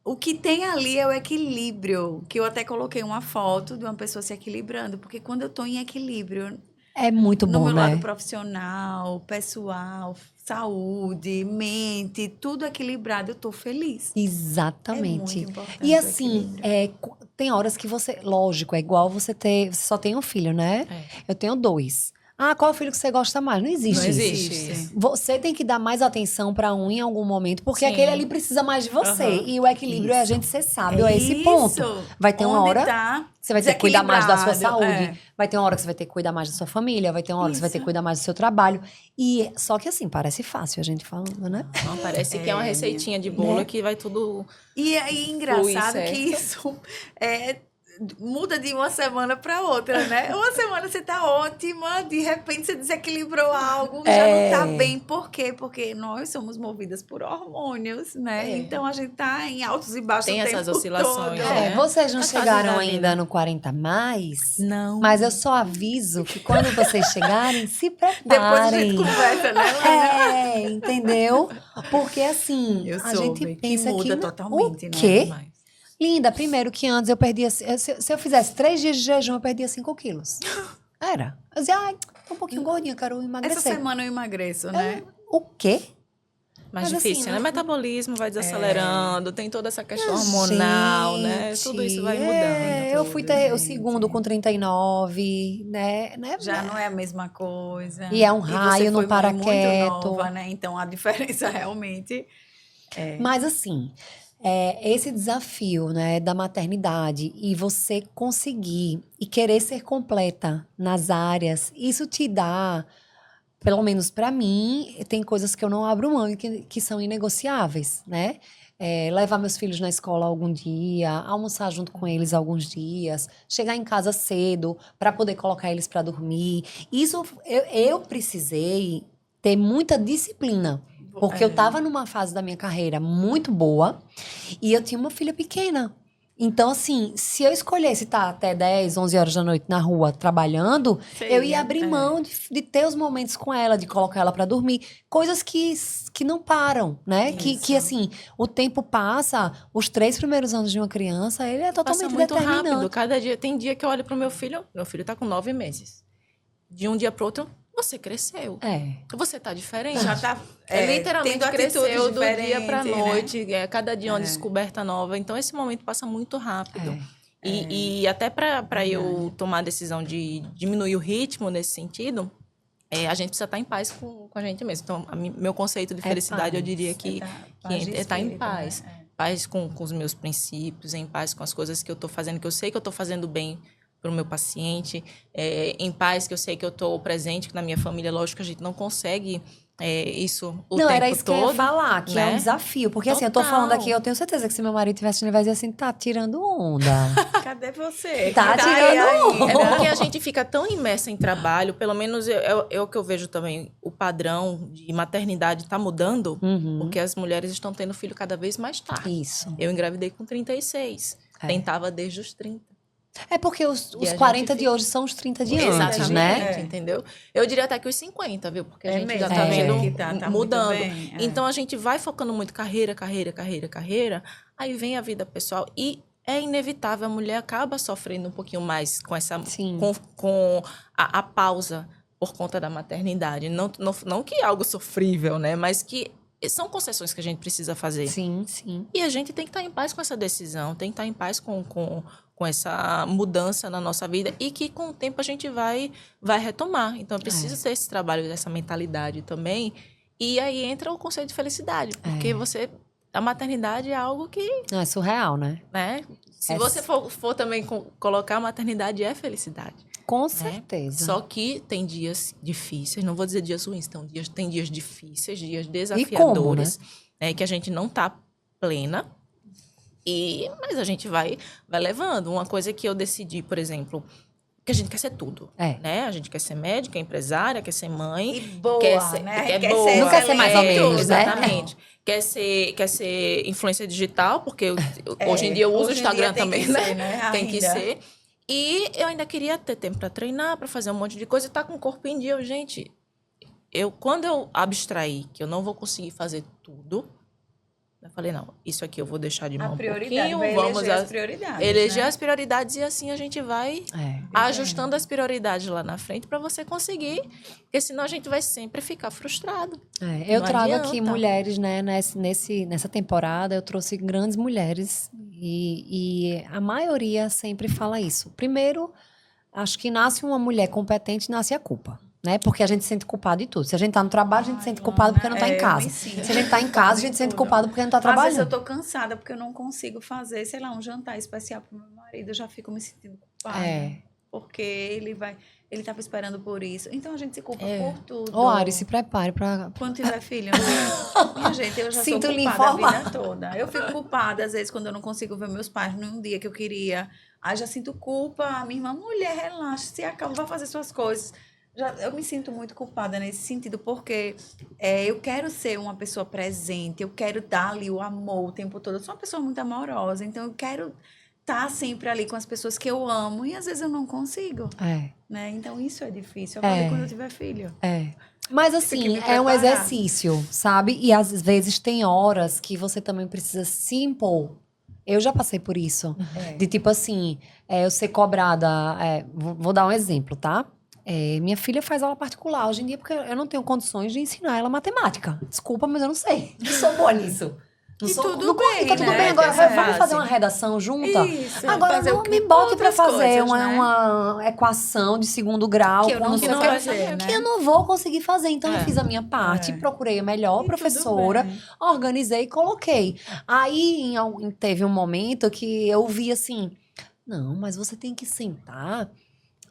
Speaker 2: o que tem ali é o equilíbrio. Que eu até coloquei uma foto de uma pessoa se equilibrando. Porque quando eu tô em equilíbrio,
Speaker 1: É muito
Speaker 2: no
Speaker 1: bom,
Speaker 2: meu
Speaker 1: né?
Speaker 2: lado profissional, pessoal, saúde, mente, tudo equilibrado, eu tô feliz.
Speaker 1: Exatamente.
Speaker 2: É muito importante
Speaker 1: E
Speaker 2: o
Speaker 1: assim,
Speaker 2: equilíbrio.
Speaker 1: tem horas que você, lógico, é igual você só tem um filho, né?
Speaker 3: É.
Speaker 1: Eu tenho 2. Ah, qual filho que você gosta mais? Não existe
Speaker 3: Não
Speaker 1: isso.
Speaker 3: existe isso.
Speaker 1: Você tem que dar mais atenção pra um em algum momento, porque
Speaker 3: Sim.
Speaker 1: aquele ali precisa mais de você.
Speaker 3: Aham.
Speaker 1: E o equilíbrio é a
Speaker 2: Isso.
Speaker 1: gente ser sábio a esse ponto. Vai ter uma
Speaker 2: Onde
Speaker 1: hora
Speaker 2: tá
Speaker 1: Você vai ter que cuidar mais da sua
Speaker 2: desequilibrado,
Speaker 1: saúde, vai ter uma hora que você vai ter que cuidar mais da sua família, vai ter uma hora que você vai ter que
Speaker 2: Isso.
Speaker 1: cuidar mais do seu trabalho. E só que assim, parece fácil a gente falando, né?
Speaker 3: Não, parece que é uma receitinha de
Speaker 1: Né?
Speaker 3: bolo que vai tudo...
Speaker 2: E aí, engraçado
Speaker 3: certo.
Speaker 2: que isso muda de uma semana para outra, né? Uma semana você tá ótima, de repente você desequilibrou algo, já não tá bem. Por quê? Porque nós somos movidas por hormônios, né?
Speaker 3: É.
Speaker 2: Então a gente tá em altos e baixos
Speaker 3: Tem
Speaker 2: o
Speaker 3: essas
Speaker 2: tempo
Speaker 3: oscilações,
Speaker 2: todo.
Speaker 3: né?
Speaker 1: Vocês não
Speaker 3: As fases
Speaker 1: chegaram
Speaker 3: da
Speaker 1: ainda
Speaker 3: vida.
Speaker 1: no 40 mais,
Speaker 2: Não.
Speaker 1: mas eu só aviso que quando vocês chegarem, se preparem.
Speaker 2: Depois a gente conversa, né, Lana?
Speaker 1: Entendeu? Porque assim,
Speaker 2: Eu
Speaker 1: a
Speaker 2: soube
Speaker 1: gente
Speaker 2: que
Speaker 1: pensa
Speaker 2: muda
Speaker 1: que
Speaker 2: totalmente,
Speaker 1: o
Speaker 2: né?
Speaker 1: quê?
Speaker 3: Demais.
Speaker 1: Linda, primeiro que antes eu perdia. Se eu fizesse 3 dias de jejum, eu perdia 5 quilos. Era. Eu dizia, ai, tô um pouquinho gordinha, quero emagrecer.
Speaker 2: Essa semana eu emagreço, né?
Speaker 1: O quê?
Speaker 3: Mais
Speaker 1: Mas
Speaker 3: difícil,
Speaker 1: assim,
Speaker 3: né?
Speaker 1: não-
Speaker 3: Metabolismo vai desacelerando, tem toda essa questão
Speaker 1: Mas,
Speaker 3: hormonal, né?
Speaker 1: gente,
Speaker 3: Tudo isso vai mudando.
Speaker 1: Eu fui ter o
Speaker 2: gente.
Speaker 1: segundo com 39, né?
Speaker 2: Já não é a mesma coisa.
Speaker 1: E é um
Speaker 2: você
Speaker 1: raio, não
Speaker 2: foi
Speaker 1: para
Speaker 2: muito
Speaker 1: quieto.
Speaker 2: nova, né? Então a diferença realmente é.
Speaker 1: Mas assim, esse desafio, né, da maternidade e você conseguir e querer ser completa nas áreas, isso te dá, pelo menos pra mim, tem coisas que eu não abro mão e que são inegociáveis, né? Levar meus filhos na escola algum dia, almoçar junto com eles alguns dias, chegar em casa cedo para poder colocar eles para dormir. Isso eu precisei ter muita disciplina. Porque eu estava numa fase da minha carreira muito boa e eu tinha uma filha pequena. Então, assim, se eu escolhesse estar até 10, 11 horas da noite na rua trabalhando, eu ia abrir mão de ter os momentos com ela, de colocar ela para dormir. Coisas que não param, né? Que,
Speaker 2: Isso.
Speaker 1: assim, o tempo passa, os 3 primeiros anos de uma criança, ele é
Speaker 3: Passa
Speaker 1: totalmente
Speaker 3: muito
Speaker 1: determinante.
Speaker 3: rápido. Cada dia, tem dia que eu olho pro meu filho tá com 9 meses. De um dia pro outro, você cresceu. Você tá diferente.
Speaker 2: Já tá
Speaker 3: Literalmente
Speaker 2: tendo
Speaker 3: cresceu
Speaker 2: atitudes
Speaker 3: do dia pra
Speaker 2: diferentes,
Speaker 3: noite. Cada dia uma descoberta nova. Então, esse momento passa muito rápido. E até para eu tomar a decisão de diminuir o ritmo nesse sentido, a gente precisa estar em paz com a gente mesmo. Então, meu conceito de felicidade, eu diria que é estar em paz.
Speaker 2: Né?
Speaker 3: Paz com os meus princípios, em paz com as coisas que eu estou fazendo, que eu sei que eu estou fazendo bem para o meu paciente, em paz que eu sei que eu estou presente na minha família. Lógico que a gente não consegue isso o tempo todo.
Speaker 1: Não, era isso que eu ia falar, que é um
Speaker 3: né?
Speaker 1: desafio. Porque assim, eu tô
Speaker 3: Total.
Speaker 1: falando aqui, eu tenho certeza que se meu marido tivesse, ele vai dizer assim, tá tirando onda.
Speaker 2: Cadê você?
Speaker 1: Tá tirando
Speaker 3: É porque a gente fica tão imersa em trabalho, pelo menos é o que eu vejo também, o padrão de maternidade está mudando, porque as mulheres estão tendo filho cada vez mais tarde.
Speaker 1: Isso.
Speaker 3: Eu engravidei com 36, tentava desde os 30.
Speaker 1: É porque os
Speaker 3: E a
Speaker 1: 40
Speaker 3: gente
Speaker 1: de hoje são os 30 de
Speaker 3: Exatamente,
Speaker 1: antes, né?
Speaker 3: entendeu? Eu diria até que os 50, viu? Porque a gente
Speaker 2: mesmo,
Speaker 3: já tá
Speaker 1: é.
Speaker 3: vendo
Speaker 2: que tá muito
Speaker 3: mudando.
Speaker 2: bem,
Speaker 3: Então a gente vai focando muito carreira. Aí vem a vida pessoal. E é inevitável, a mulher acaba sofrendo um pouquinho mais com essa
Speaker 1: Sim.
Speaker 3: com a pausa por conta da maternidade. Não que é algo sofrível, né? Mas que são concessões que a gente precisa fazer.
Speaker 1: Sim, sim.
Speaker 3: E a gente tem que estar em paz com essa decisão, tem que estar em paz com essa mudança na nossa vida e que com o tempo a gente vai retomar. Então, eu preciso ter esse trabalho, dessa mentalidade também. E aí entra o conceito de felicidade, porque a maternidade é algo que,
Speaker 1: Não, é surreal, né?
Speaker 3: né? Se você for também colocar, a maternidade é felicidade.
Speaker 1: Com
Speaker 3: Né?
Speaker 1: certeza.
Speaker 3: Só que tem dias difíceis, não vou dizer dias ruins, tem dias difíceis, dias
Speaker 1: E
Speaker 3: desafiadores,
Speaker 1: como,
Speaker 3: né? Que a gente não tá plena, mas a gente vai levando. Uma coisa que eu decidi, por exemplo, que a gente quer ser tudo, né? A gente quer ser médica, empresária, quer ser mãe.
Speaker 2: E boa,
Speaker 3: quer ser,
Speaker 2: né?
Speaker 3: Quer
Speaker 2: Quer
Speaker 3: boa,
Speaker 2: ser
Speaker 1: Não quer ser mais ou menos, né?
Speaker 3: exatamente. Quer ser influência digital, porque hoje em dia eu uso o Instagram também, né? Tem que ser. E eu ainda queria ter tempo para treinar, para fazer um monte de coisa e estar com o corpo em dia. Gente, quando eu abstraí que eu não vou conseguir fazer tudo, eu falei, não, isso aqui eu vou deixar de mão um pouquinho. Vamos
Speaker 2: eleger as prioridades.
Speaker 3: eleger
Speaker 2: né?
Speaker 3: as prioridades e assim a gente vai ajustando as prioridades lá na frente para você conseguir. Porque senão a gente vai sempre ficar frustrado.
Speaker 1: Eu
Speaker 3: Não
Speaker 1: trago aqui
Speaker 3: adianta.
Speaker 1: mulheres, né? Nessa temporada, eu trouxe grandes mulheres. E a maioria sempre fala isso. Primeiro, acho que nasce uma mulher competente, nasce a culpa. Né? Porque a gente se sente culpado de tudo. Se a gente tá no trabalho, a gente se sente culpado porque não tá em casa. Se a gente tá em casa, a gente se sente culpado porque não tá
Speaker 2: Às vezes
Speaker 1: trabalhando.
Speaker 2: eu tô cansada porque eu não consigo fazer, sei lá, um jantar especial pro meu marido. Eu já fico me sentindo culpada. Porque ele tava esperando por isso. Então a gente se culpa por tudo.
Speaker 1: Ô, Ari, se prepare pra...
Speaker 2: Quando tiver filho, né? Minha gente, eu já sou
Speaker 1: Sinto lhe
Speaker 2: culpada a
Speaker 1: informar.
Speaker 2: vida toda. Eu fico culpada, às vezes, quando eu não consigo ver meus pais num dia que eu queria. Aí já sinto culpa. A minha irmã, mulher, relaxa, se acalma, vai fazer suas coisas. Eu me sinto muito culpada nesse sentido, porque eu quero ser uma pessoa presente, eu quero dar ali o amor o tempo todo. Eu sou uma pessoa muito amorosa, então eu quero estar sempre ali com as pessoas que eu amo, e às vezes eu não consigo. Né? Então isso é difícil. Eu falei quando eu tiver filho.
Speaker 1: Mas assim, é um exercício, sabe? E às vezes tem horas que você também precisa se impor. Eu já passei por isso. De tipo assim, eu ser cobrada. Vou dar um exemplo, tá? Minha filha faz aula particular hoje em dia porque eu não tenho condições de ensinar ela matemática. Desculpa, mas eu não sei. Não sou boa nisso.
Speaker 2: Tudo bem,
Speaker 1: tá tudo
Speaker 2: né?
Speaker 1: bem. Agora,
Speaker 2: Essa
Speaker 1: vamos
Speaker 2: fase.
Speaker 1: fazer uma redação junta?
Speaker 2: Isso,
Speaker 1: Agora,
Speaker 2: fazer
Speaker 1: não me bote pra
Speaker 2: outras
Speaker 1: fazer
Speaker 2: coisas, né?
Speaker 1: uma equação de segundo grau.
Speaker 2: Que eu não
Speaker 1: sei
Speaker 2: vou
Speaker 1: o quê,
Speaker 2: fazer, né?
Speaker 1: que eu não vou conseguir fazer. Então, eu fiz a minha parte, procurei a melhor
Speaker 2: E
Speaker 1: professora,
Speaker 2: tudo bem.
Speaker 1: organizei e coloquei. Aí, teve um momento que eu vi assim, não, mas você tem que sentar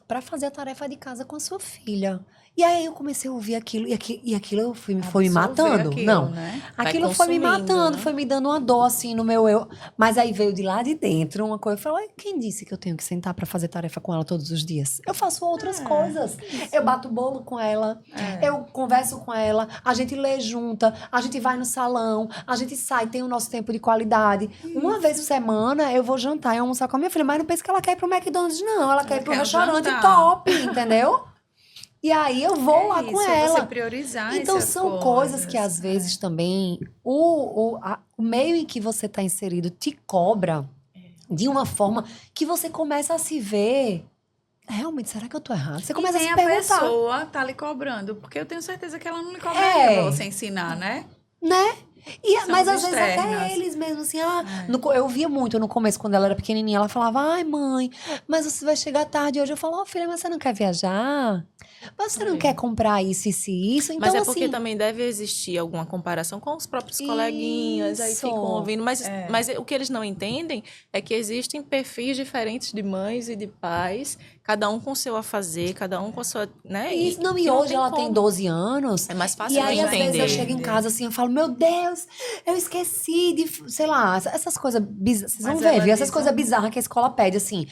Speaker 1: para fazer a tarefa de casa com a sua filha. E aí eu comecei a ouvir aquilo, e aquilo foi me matando.
Speaker 2: Aquilo,
Speaker 1: Não,
Speaker 2: né?
Speaker 1: aquilo foi me
Speaker 3: consumindo,
Speaker 1: matando,
Speaker 3: né?
Speaker 1: foi me dando uma dor assim no meu eu. Mas aí veio de lá de dentro uma coisa. Eu falei, quem disse que eu tenho que sentar para fazer tarefa com ela todos os dias? Eu faço outras coisas. Eu bato bolo com ela, eu converso com ela, a gente lê junta, a gente vai no salão, a gente sai, tem o nosso tempo de qualidade. Uma vez por semana eu vou jantar e almoçar com a minha filha, mas não pensa que ela quer ir pro McDonald's, não. Ela quer ir pro
Speaker 2: quer um
Speaker 1: restaurante
Speaker 2: jantar.
Speaker 1: top, entendeu? E aí eu vou lá com
Speaker 2: Isso,
Speaker 1: ela.
Speaker 2: Você priorizar
Speaker 1: Então
Speaker 2: essas
Speaker 1: são coisas que às vezes também o meio em que você está inserido te cobra de uma forma que você começa a se ver. Realmente, será que eu tô errada? Você começa a se
Speaker 2: a
Speaker 1: perguntar.
Speaker 2: pessoa tá lhe cobrando, porque eu tenho certeza que ela não lhe cobraria pra você ensinar, né?
Speaker 1: Né?
Speaker 2: São
Speaker 1: Mas
Speaker 2: os
Speaker 1: às vezes
Speaker 2: externos.
Speaker 1: até eles mesmo, assim, eu via muito no começo, quando ela era pequenininha, ela falava, ai mãe, mas você vai chegar tarde hoje. Eu falo, filha, mas você não quer viajar? Mas você não quer comprar isso, isso e isso? Então,
Speaker 3: Mas é porque
Speaker 1: assim,
Speaker 3: também deve existir alguma comparação com os próprios coleguinhas, aí ficam ouvindo. Mas o que eles não entendem é que existem perfis diferentes de mães e de pais, cada um com o seu a fazer, cada um com a sua, né?
Speaker 1: E
Speaker 3: que
Speaker 1: hoje
Speaker 3: tem
Speaker 1: ela
Speaker 3: como.
Speaker 1: tem 12 anos.
Speaker 3: É mais fácil
Speaker 1: E aí,
Speaker 3: de
Speaker 1: às vezes,
Speaker 3: entender.
Speaker 1: eu chego em casa assim, eu falo, meu Deus, eu esqueci de, sei lá, essas coisas bizarras. Vocês vão
Speaker 2: Mas
Speaker 1: ver,
Speaker 2: ela
Speaker 1: viu? Essas
Speaker 2: diz
Speaker 1: coisas bizarras que a escola pede, assim.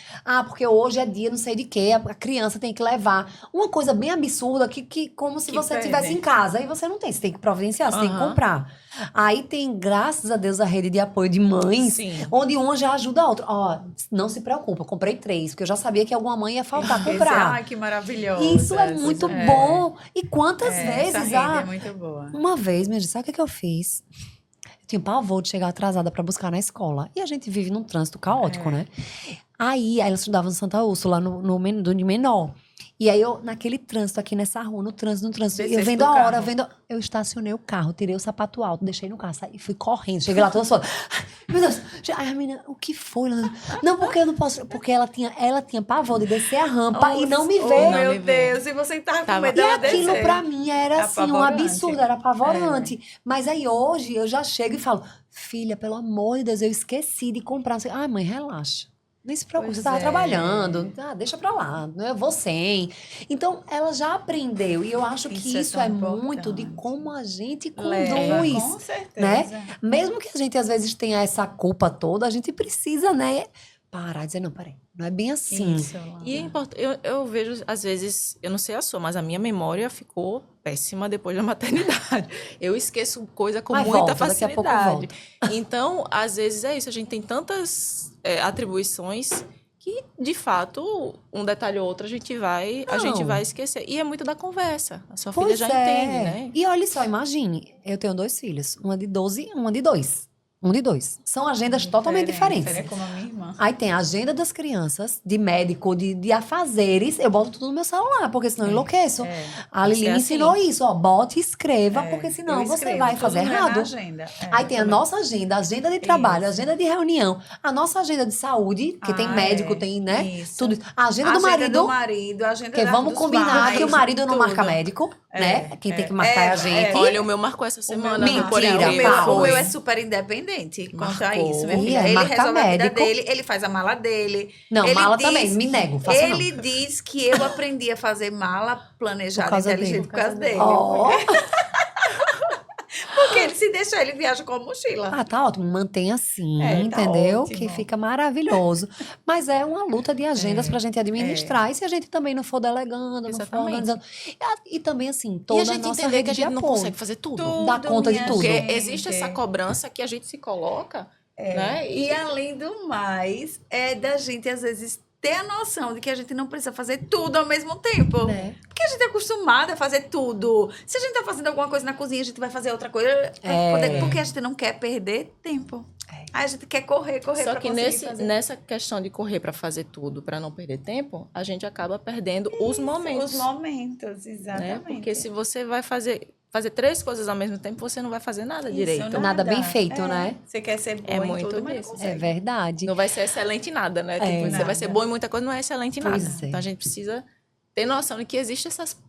Speaker 1: Porque hoje é dia não sei de quê, a criança tem que levar. Uma coisa bem absurda, que como se
Speaker 2: Que
Speaker 1: você
Speaker 2: pede.
Speaker 1: estivesse em casa. Aí você não tem, você tem que providenciar, você tem que
Speaker 3: Aham.
Speaker 1: comprar. Aí tem, graças a Deus, a rede de apoio de mães,
Speaker 3: Sim.
Speaker 1: onde uma já ajuda a outra. Ó, não se preocupa, eu comprei 3, porque eu já sabia que alguma mãe ia faltar comprar.
Speaker 2: Ai, que maravilhoso.
Speaker 1: Isso é muito bom. E quantas
Speaker 2: Essa
Speaker 1: vezes?
Speaker 2: rede é muito boa.
Speaker 1: Uma vez, minha gente, sabe o que eu fiz? Tinha pavor de chegar atrasada pra buscar na escola. E a gente vive num trânsito caótico, né? Aí ela estudava no Santa Úrsula, de menor. E aí eu, naquele trânsito aqui nessa rua, no trânsito,
Speaker 2: Descesse
Speaker 1: eu vendo
Speaker 2: do
Speaker 1: a hora,
Speaker 2: carro.
Speaker 1: vendo. Eu estacionei o carro, tirei o sapato alto, deixei no carro, saí, fui correndo. Cheguei lá toda só. Meu Deus! Ai, a menina, o que foi? Não, porque eu não posso. Porque ela tinha pavor de descer a rampa e não me
Speaker 2: Oh,
Speaker 1: ver.
Speaker 3: Não
Speaker 2: meu
Speaker 3: me vê.
Speaker 2: Deus, e você tava com
Speaker 3: Tava-
Speaker 2: medo
Speaker 1: E
Speaker 2: dela
Speaker 1: aquilo
Speaker 2: descer.
Speaker 1: pra mim era assim, um
Speaker 2: Apavorante.
Speaker 1: absurdo, era apavorante. Mas aí hoje eu já chego e falo, filha, pelo amor de Deus, eu esqueci de comprar. Ai, mãe, relaxa. Nem se preocupe,
Speaker 2: Pois
Speaker 1: você tava
Speaker 2: é.
Speaker 1: trabalhando. Deixa pra lá, eu vou sem. Então, ela já aprendeu. E eu acho que
Speaker 2: Isso é
Speaker 1: isso
Speaker 2: tão
Speaker 1: é muito de
Speaker 2: importante.
Speaker 1: como a gente
Speaker 2: Leva,
Speaker 1: conduz.
Speaker 2: com certeza.
Speaker 1: Mesmo que a gente, às vezes, tenha essa culpa toda, a gente precisa, né? Parar e dizer, não, peraí, não é bem assim.
Speaker 2: Isso, Lana.
Speaker 3: E é importante, eu vejo, às vezes, eu não sei a sua, mas a minha memória ficou péssima depois da maternidade. Eu esqueço coisa com
Speaker 1: Mas
Speaker 3: muita
Speaker 1: volta, daqui a pouco
Speaker 3: facilidade. Então, às vezes é isso, a gente tem tantas atribuições que, de fato, um detalhe ou outro a gente vai
Speaker 1: Não.
Speaker 3: esquecer. E é muito da conversa. A sua filha
Speaker 1: Pois
Speaker 3: já
Speaker 1: é.
Speaker 3: entende, né?
Speaker 1: E olha só, imagine, eu tenho 2 filhos, uma de 12 e uma de 2. Um de 2. São agendas totalmente diferentes.
Speaker 2: Seria como a minha irmã.
Speaker 1: Aí tem a agenda das crianças, de médico, de afazeres. Eu boto tudo no meu celular, porque senão eu enlouqueço. A
Speaker 3: Tem que
Speaker 1: Lili
Speaker 3: ser
Speaker 1: me
Speaker 3: assim.
Speaker 1: ensinou isso, ó. Bote e escreva, porque senão
Speaker 2: Eu
Speaker 1: você
Speaker 2: escrevo
Speaker 1: vai
Speaker 2: tudo
Speaker 1: fazer
Speaker 2: na
Speaker 1: errado.
Speaker 2: agenda.
Speaker 1: Aí tem a
Speaker 2: também.
Speaker 1: nossa agenda de trabalho, a
Speaker 2: Isso.
Speaker 1: agenda de reunião, a nossa agenda de saúde, que tem médico, tem, né?
Speaker 2: Isso.
Speaker 1: Tudo isso. A agenda do marido,
Speaker 2: a agenda
Speaker 1: que vamos
Speaker 2: dos
Speaker 1: combinar
Speaker 2: pais,
Speaker 1: que o marido não
Speaker 2: tudo.
Speaker 1: marca médico, né? Quem tem que marcar é a gente.
Speaker 3: Olha, o meu marcou essa semana.
Speaker 1: meu-
Speaker 3: por
Speaker 1: Mentira,
Speaker 3: incrível.
Speaker 1: pá,
Speaker 2: O meu
Speaker 1: foi.
Speaker 2: é super independente quanto a
Speaker 3: Marcou.
Speaker 2: isso, minha
Speaker 1: Ih,
Speaker 2: filha.
Speaker 1: é,
Speaker 2: Ele
Speaker 1: marca
Speaker 2: resolve a vida
Speaker 1: médico.
Speaker 2: dele, ele faz a mala dele.
Speaker 1: Não,
Speaker 2: Ele
Speaker 1: mala
Speaker 2: diz-
Speaker 1: também, me nego, faço não.
Speaker 2: Ele diz que eu aprendi a fazer mala planejada,
Speaker 1: Por causa
Speaker 2: inteligente
Speaker 1: dele.
Speaker 2: por causa dele.
Speaker 1: Ó.
Speaker 2: Porque ele se deixar, ele viaja com a mochila.
Speaker 1: Ah, tá ótimo. Mantém assim,
Speaker 2: É, tá
Speaker 1: entendeu?
Speaker 2: ótimo.
Speaker 1: Que fica maravilhoso. Mas é uma luta de agendas pra gente administrar. E se a gente também não for delegando, não for
Speaker 3: Exatamente.
Speaker 1: organizando. E também, assim,
Speaker 3: E
Speaker 1: toda
Speaker 3: a gente
Speaker 1: nossa
Speaker 3: entender
Speaker 1: rede
Speaker 3: que a
Speaker 1: de
Speaker 3: gente não
Speaker 1: apoio.
Speaker 3: consegue fazer tudo.
Speaker 1: Dá conta de
Speaker 2: minha
Speaker 1: tudo.
Speaker 3: Porque
Speaker 2: gente.
Speaker 3: existe essa cobrança que a gente se coloca, né?
Speaker 2: E além do mais, é da gente, às vezes, ter a noção de que a gente não precisa fazer tudo ao mesmo tempo.
Speaker 1: Né?
Speaker 2: Porque a gente é acostumada a fazer tudo. Se a gente tá fazendo alguma coisa na cozinha, a gente vai fazer outra coisa. Porque a gente não quer perder tempo. Aí a gente quer correr
Speaker 3: Só
Speaker 2: pra
Speaker 3: que
Speaker 2: conseguir fazer.
Speaker 3: nessa questão de correr para fazer tudo, para não perder tempo, a gente acaba perdendo os momentos.
Speaker 2: Os momentos,
Speaker 3: Né?
Speaker 2: exatamente.
Speaker 3: Porque se você vai fazer 3 coisas ao mesmo tempo, você não vai fazer nada direito.
Speaker 1: Nada bem feito, né?
Speaker 2: Você quer ser boa
Speaker 3: É
Speaker 2: em
Speaker 3: muito
Speaker 2: tudo, mas não
Speaker 3: disso.
Speaker 1: É
Speaker 2: consegue.
Speaker 1: verdade.
Speaker 3: Não vai ser excelente em nada, né?
Speaker 1: É.
Speaker 3: Tipo, você vai ser
Speaker 2: Nada.
Speaker 3: bom em muita coisa, não é excelente em
Speaker 1: Pois
Speaker 3: nada.
Speaker 1: é.
Speaker 3: Então a gente precisa ter noção de que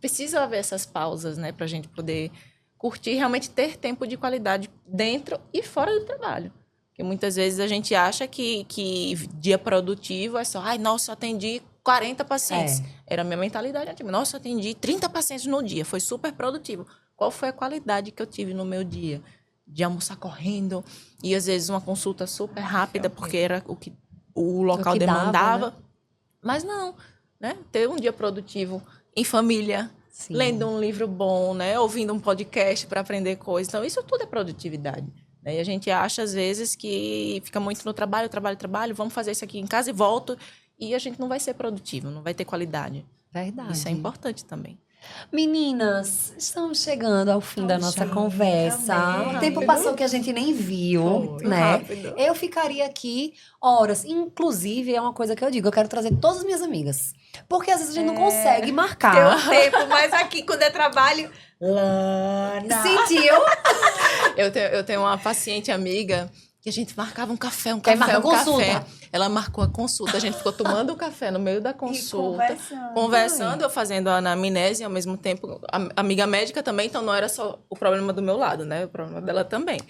Speaker 3: precisa haver essas pausas, né? Pra gente poder curtir, realmente ter tempo de qualidade dentro e fora do trabalho. Porque muitas vezes a gente acha que dia produtivo é só, ai, nossa, eu atendi 40 pacientes. Era a minha mentalidade antiga. Nossa, eu atendi 30 pacientes no dia, foi super produtivo. Qual foi a qualidade que eu tive no meu dia? De almoçar correndo, e às vezes uma consulta super rápida, porque era o que o local
Speaker 1: que dava,
Speaker 3: demandava.
Speaker 1: né?
Speaker 3: Mas não, né? Ter um dia produtivo em família,
Speaker 1: Sim.
Speaker 3: lendo um livro bom, né? Ouvindo um podcast para aprender coisas. Então, isso tudo é produtividade. Né? E a gente acha, às vezes, que fica muito no trabalho, vamos fazer isso aqui em casa e volto. E a gente não vai ser produtivo, não vai ter qualidade.
Speaker 1: Verdade.
Speaker 3: Isso é importante também.
Speaker 1: Meninas, estamos chegando ao fim da nossa
Speaker 2: gente,
Speaker 1: conversa.
Speaker 2: amei.
Speaker 1: O tempo
Speaker 2: Rápido.
Speaker 1: passou que a gente nem viu,
Speaker 2: Foi,
Speaker 1: né?
Speaker 2: rápido.
Speaker 1: Eu ficaria aqui horas. Inclusive, é uma coisa que eu digo, eu quero trazer todas as minhas amigas. Porque às vezes a gente não consegue
Speaker 2: Ter
Speaker 1: marcar.
Speaker 2: um tempo, mas aqui, quando é trabalho... Lana!
Speaker 1: Sentiu?
Speaker 3: Eu tenho uma paciente amiga que a gente marcava um café,
Speaker 1: Aí marca
Speaker 3: um
Speaker 1: consulta.
Speaker 3: café. Ela marcou a consulta, a gente ficou tomando um café no meio da consulta. Conversando, eu fazendo a anamnese ao mesmo tempo, amiga médica também, então não era só o problema do meu lado, né? O problema dela também.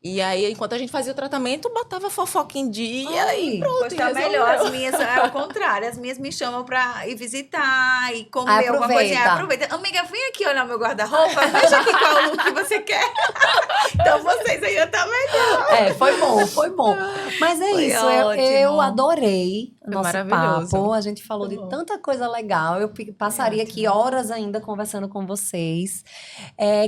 Speaker 3: E aí, enquanto a gente fazia o tratamento, botava fofoca em dia
Speaker 1: Ai,
Speaker 3: e pronto.
Speaker 2: Pois tá
Speaker 3: resolveu.
Speaker 2: melhor, as minhas é o contrário. As minhas me chamam pra ir visitar e comer
Speaker 1: Aí
Speaker 2: alguma coisinha.
Speaker 1: aproveita.
Speaker 2: Aproveita. Amiga, vem aqui olhar meu guarda-roupa. Veja aqui qual look que você quer. Então vocês ainda tá melhor.
Speaker 1: Foi bom. Mas é
Speaker 2: Foi
Speaker 1: isso,
Speaker 2: ótimo.
Speaker 1: eu adorei o
Speaker 3: Foi
Speaker 1: nosso
Speaker 3: maravilhoso.
Speaker 1: papo. A gente falou de
Speaker 2: bom.
Speaker 1: tanta coisa legal. Eu passaria aqui horas ainda conversando com vocês.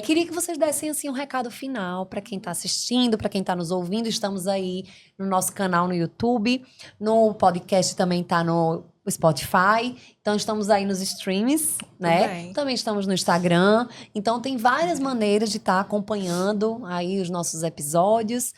Speaker 1: Queria que vocês dessem assim um recado final para quem está assistindo, para quem está nos ouvindo. Estamos aí no nosso canal no YouTube, no podcast também tá no o Spotify. Então, estamos aí nos streams, né?
Speaker 3: Também.
Speaker 1: Também estamos no Instagram. Então, tem várias maneiras de estar acompanhando aí os nossos episódios.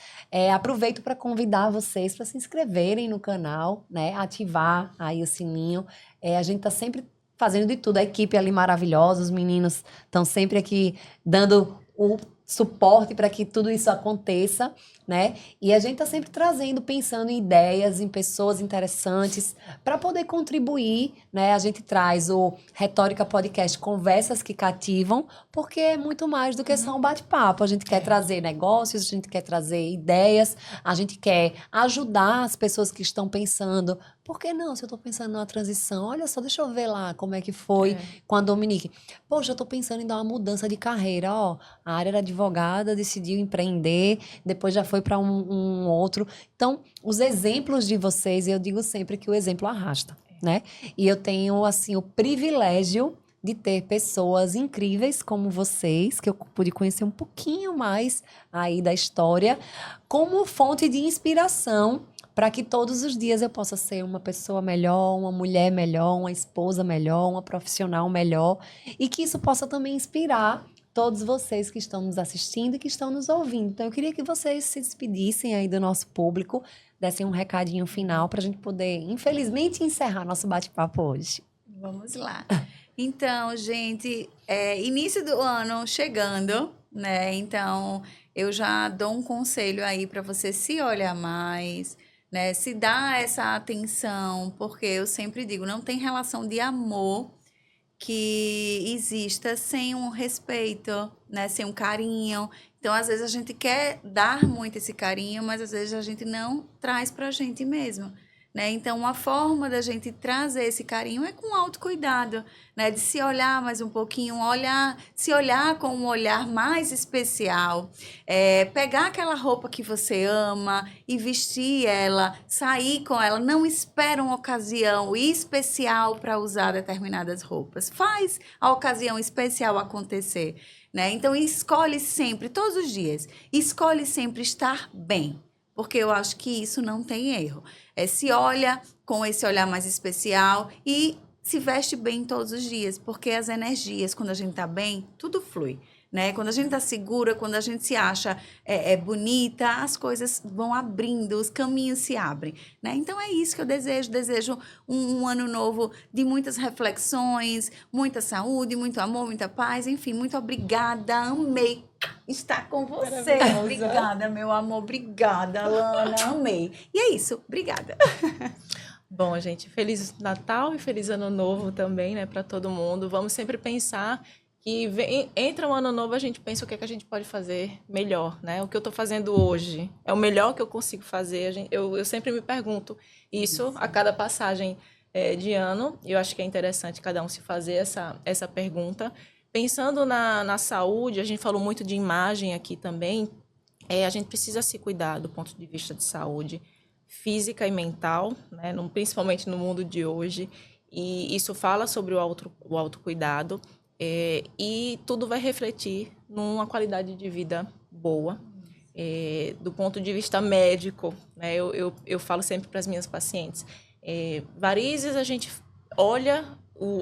Speaker 1: Aproveito para convidar vocês para se inscreverem no canal, né? Ativar aí o sininho. A gente está sempre fazendo de tudo. A equipe ali maravilhosa, os meninos estão sempre aqui dando o suporte para que tudo isso aconteça, né? E a gente está sempre trazendo, pensando em ideias, em pessoas interessantes para poder contribuir, né? A gente traz o Retórica Podcast Conversas que Cativam, porque é muito mais do que só um bate-papo. A gente quer trazer negócios, a gente quer trazer ideias, a gente quer ajudar as pessoas que estão pensando. Por que não? Se eu estou pensando numa transição, olha só, deixa eu ver lá como é que foi com a Dominique. Poxa, eu estou pensando em dar uma mudança de carreira, ó. A área era advogada, decidiu empreender, depois já foi para um outro. Então, os exemplos de vocês, eu digo sempre que o exemplo arrasta, né? E eu tenho, assim, o privilégio de ter pessoas incríveis como vocês, que eu pude conhecer um pouquinho mais aí da história, como fonte de inspiração para que todos os dias eu possa ser uma pessoa melhor, uma mulher melhor, uma esposa melhor, uma profissional melhor, e que isso possa também inspirar todos vocês que estão nos assistindo e que estão nos ouvindo. Então, eu queria que vocês se despedissem aí do nosso público, dessem um recadinho final para a gente poder, infelizmente, encerrar nosso bate-papo hoje.
Speaker 2: Vamos lá. Então, gente, início do ano chegando, né? Então, eu já dou um conselho aí para você se olhar mais, né? Se dar essa atenção, porque eu sempre digo, não tem relação de amor que exista sem um respeito, né? Sem um carinho. Então, às vezes a gente quer dar muito esse carinho, mas às vezes a gente não traz pra gente mesmo, né? Então, uma forma da gente trazer esse carinho é com autocuidado, né? De se olhar mais um pouquinho, se olhar com um olhar mais especial, pegar aquela roupa que você ama e vestir ela, sair com ela. Não espera uma ocasião especial para usar determinadas roupas. Faz a ocasião especial acontecer, né? Então, escolhe sempre, todos os dias, escolhe sempre estar bem, porque eu acho que isso não tem erro. Se olha com esse olhar mais especial e se veste bem todos os dias, porque as energias, quando a gente tá bem, tudo flui, né? Quando a gente tá segura, quando a gente se acha bonita, as coisas vão abrindo, os caminhos se abrem, né? Então é isso que eu desejo um ano novo de muitas reflexões, muita saúde, muito amor, muita paz, enfim, muito obrigada, amei estar com você.
Speaker 3: Maravilhosa.
Speaker 2: Obrigada, meu amor, obrigada, Lana, amei. E é isso, obrigada.
Speaker 3: Bom, gente, Feliz Natal e Feliz Ano Novo também, né, para todo mundo. Vamos sempre pensar que entra um ano novo, a gente pensa o que é que a gente pode fazer melhor, né? O que eu estou fazendo hoje é o melhor que eu consigo fazer. Eu sempre me pergunto isso a cada passagem de ano. E eu acho que é interessante cada um se fazer essa pergunta. Pensando na saúde, a gente falou muito de imagem aqui também. A gente precisa se cuidar do ponto de vista de saúde física e mental, né? Principalmente no mundo de hoje. E isso fala sobre o autocuidado. E tudo vai refletir numa qualidade de vida boa. Do ponto de vista médico, né? Eu falo sempre para as minhas pacientes. Varizes, a gente olha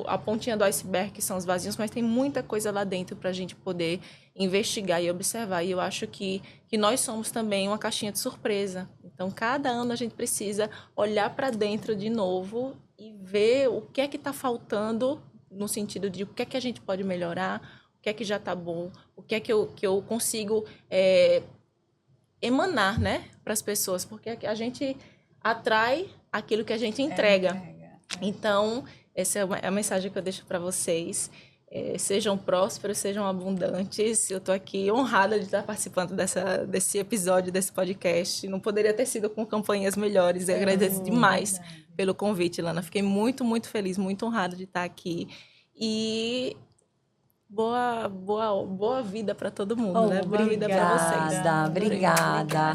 Speaker 3: a pontinha do iceberg, que são os vasinhos, mas tem muita coisa lá dentro para a gente poder investigar e observar. E eu acho que nós somos também uma caixinha de surpresa. Então, cada ano a gente precisa olhar para dentro de novo e ver o que é que está faltando, no sentido de o que é que a gente pode melhorar, o que é que já está bom, o que é que eu consigo emanar, né, para as pessoas, porque a gente atrai aquilo que a gente entrega. Então, essa é a mensagem que eu deixo para vocês. Sejam prósperos, sejam abundantes. Eu estou aqui honrada de estar participando desse episódio, desse podcast. Não poderia ter sido com campanhas melhores. Eu agradeço demais pelo convite, Lana. Fiquei muito, muito feliz, muito honrada de estar aqui. E boa vida para todo mundo, né? Boa vida para vocês.
Speaker 1: Obrigada.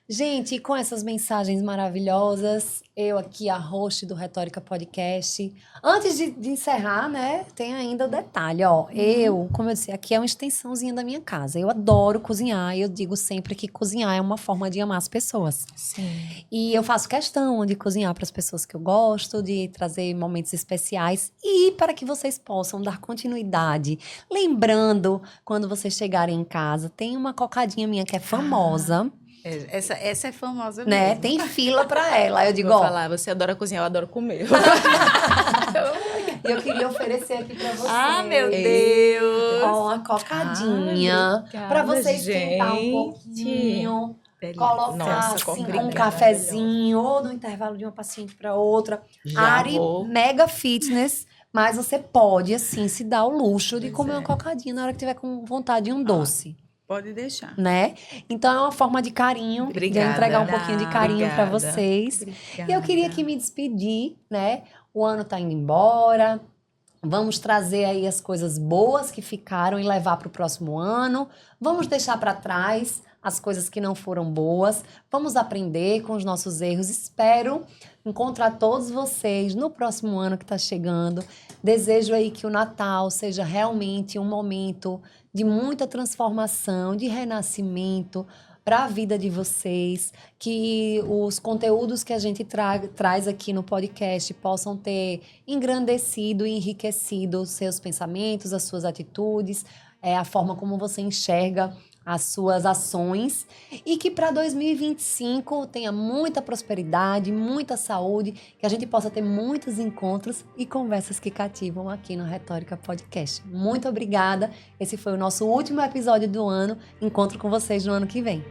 Speaker 1: Gente, e com essas mensagens maravilhosas, eu aqui, a host do Retórica Podcast. Antes de encerrar, né, tem ainda o detalhe, ó. Eu, como eu disse, aqui é uma extensãozinha da minha casa. Eu adoro cozinhar e eu digo sempre que cozinhar é uma forma de amar as pessoas.
Speaker 3: Sim.
Speaker 1: E eu faço questão de cozinhar para as pessoas que eu gosto, de trazer momentos especiais e para que vocês possam dar continuidade. Lembrando, quando vocês chegarem em casa, tem uma cocadinha minha que é famosa.
Speaker 2: Essa é famosa
Speaker 1: Né?
Speaker 2: mesmo.
Speaker 1: Tem fila pra ela. Aí eu digo,
Speaker 3: Vou
Speaker 1: ó,
Speaker 3: falar, você adora cozinhar, eu adoro comer.
Speaker 1: eu queria oferecer aqui pra vocês.
Speaker 2: Ah, meu Deus!
Speaker 1: Ó, uma cocadinha.
Speaker 3: Obrigada,
Speaker 1: Pra vocês esquentar um pouquinho. Colocar
Speaker 3: Nossa,
Speaker 1: assim,
Speaker 3: obrigada,
Speaker 1: um cafezinho, ou no intervalo de uma paciente pra outra.
Speaker 3: Já
Speaker 1: Ari,
Speaker 3: vou.
Speaker 1: mega fitness. Mas você pode, assim, se dar o luxo de
Speaker 3: Pois
Speaker 1: comer
Speaker 3: é.
Speaker 1: uma cocadinha na hora que tiver com vontade de um doce.
Speaker 2: Pode deixar.
Speaker 1: Né? Então é uma forma de carinho, de eu
Speaker 3: Obrigada.
Speaker 1: entregar um pouquinho de carinho pra
Speaker 3: Obrigada.
Speaker 1: vocês.
Speaker 2: Obrigada.
Speaker 1: E eu queria aqui me despedir, né? O ano tá indo embora. Vamos trazer aí as coisas boas que ficaram e levar para o próximo ano. Vamos deixar para trás as coisas que não foram boas. Vamos aprender com os nossos erros. Espero encontrar todos vocês no próximo ano que está chegando. Desejo aí que o Natal seja realmente um momento de muita transformação, de renascimento para a vida de vocês, que os conteúdos que a gente traz aqui no podcast possam ter engrandecido e enriquecido os seus pensamentos, as suas atitudes, a forma como você enxerga as suas ações e que para 2025 tenha muita prosperidade, muita saúde, que a gente possa ter muitos encontros e conversas que cativam aqui no Retórica Podcast. Muito obrigada. Esse foi o nosso último episódio do ano. Encontro com vocês no ano que vem.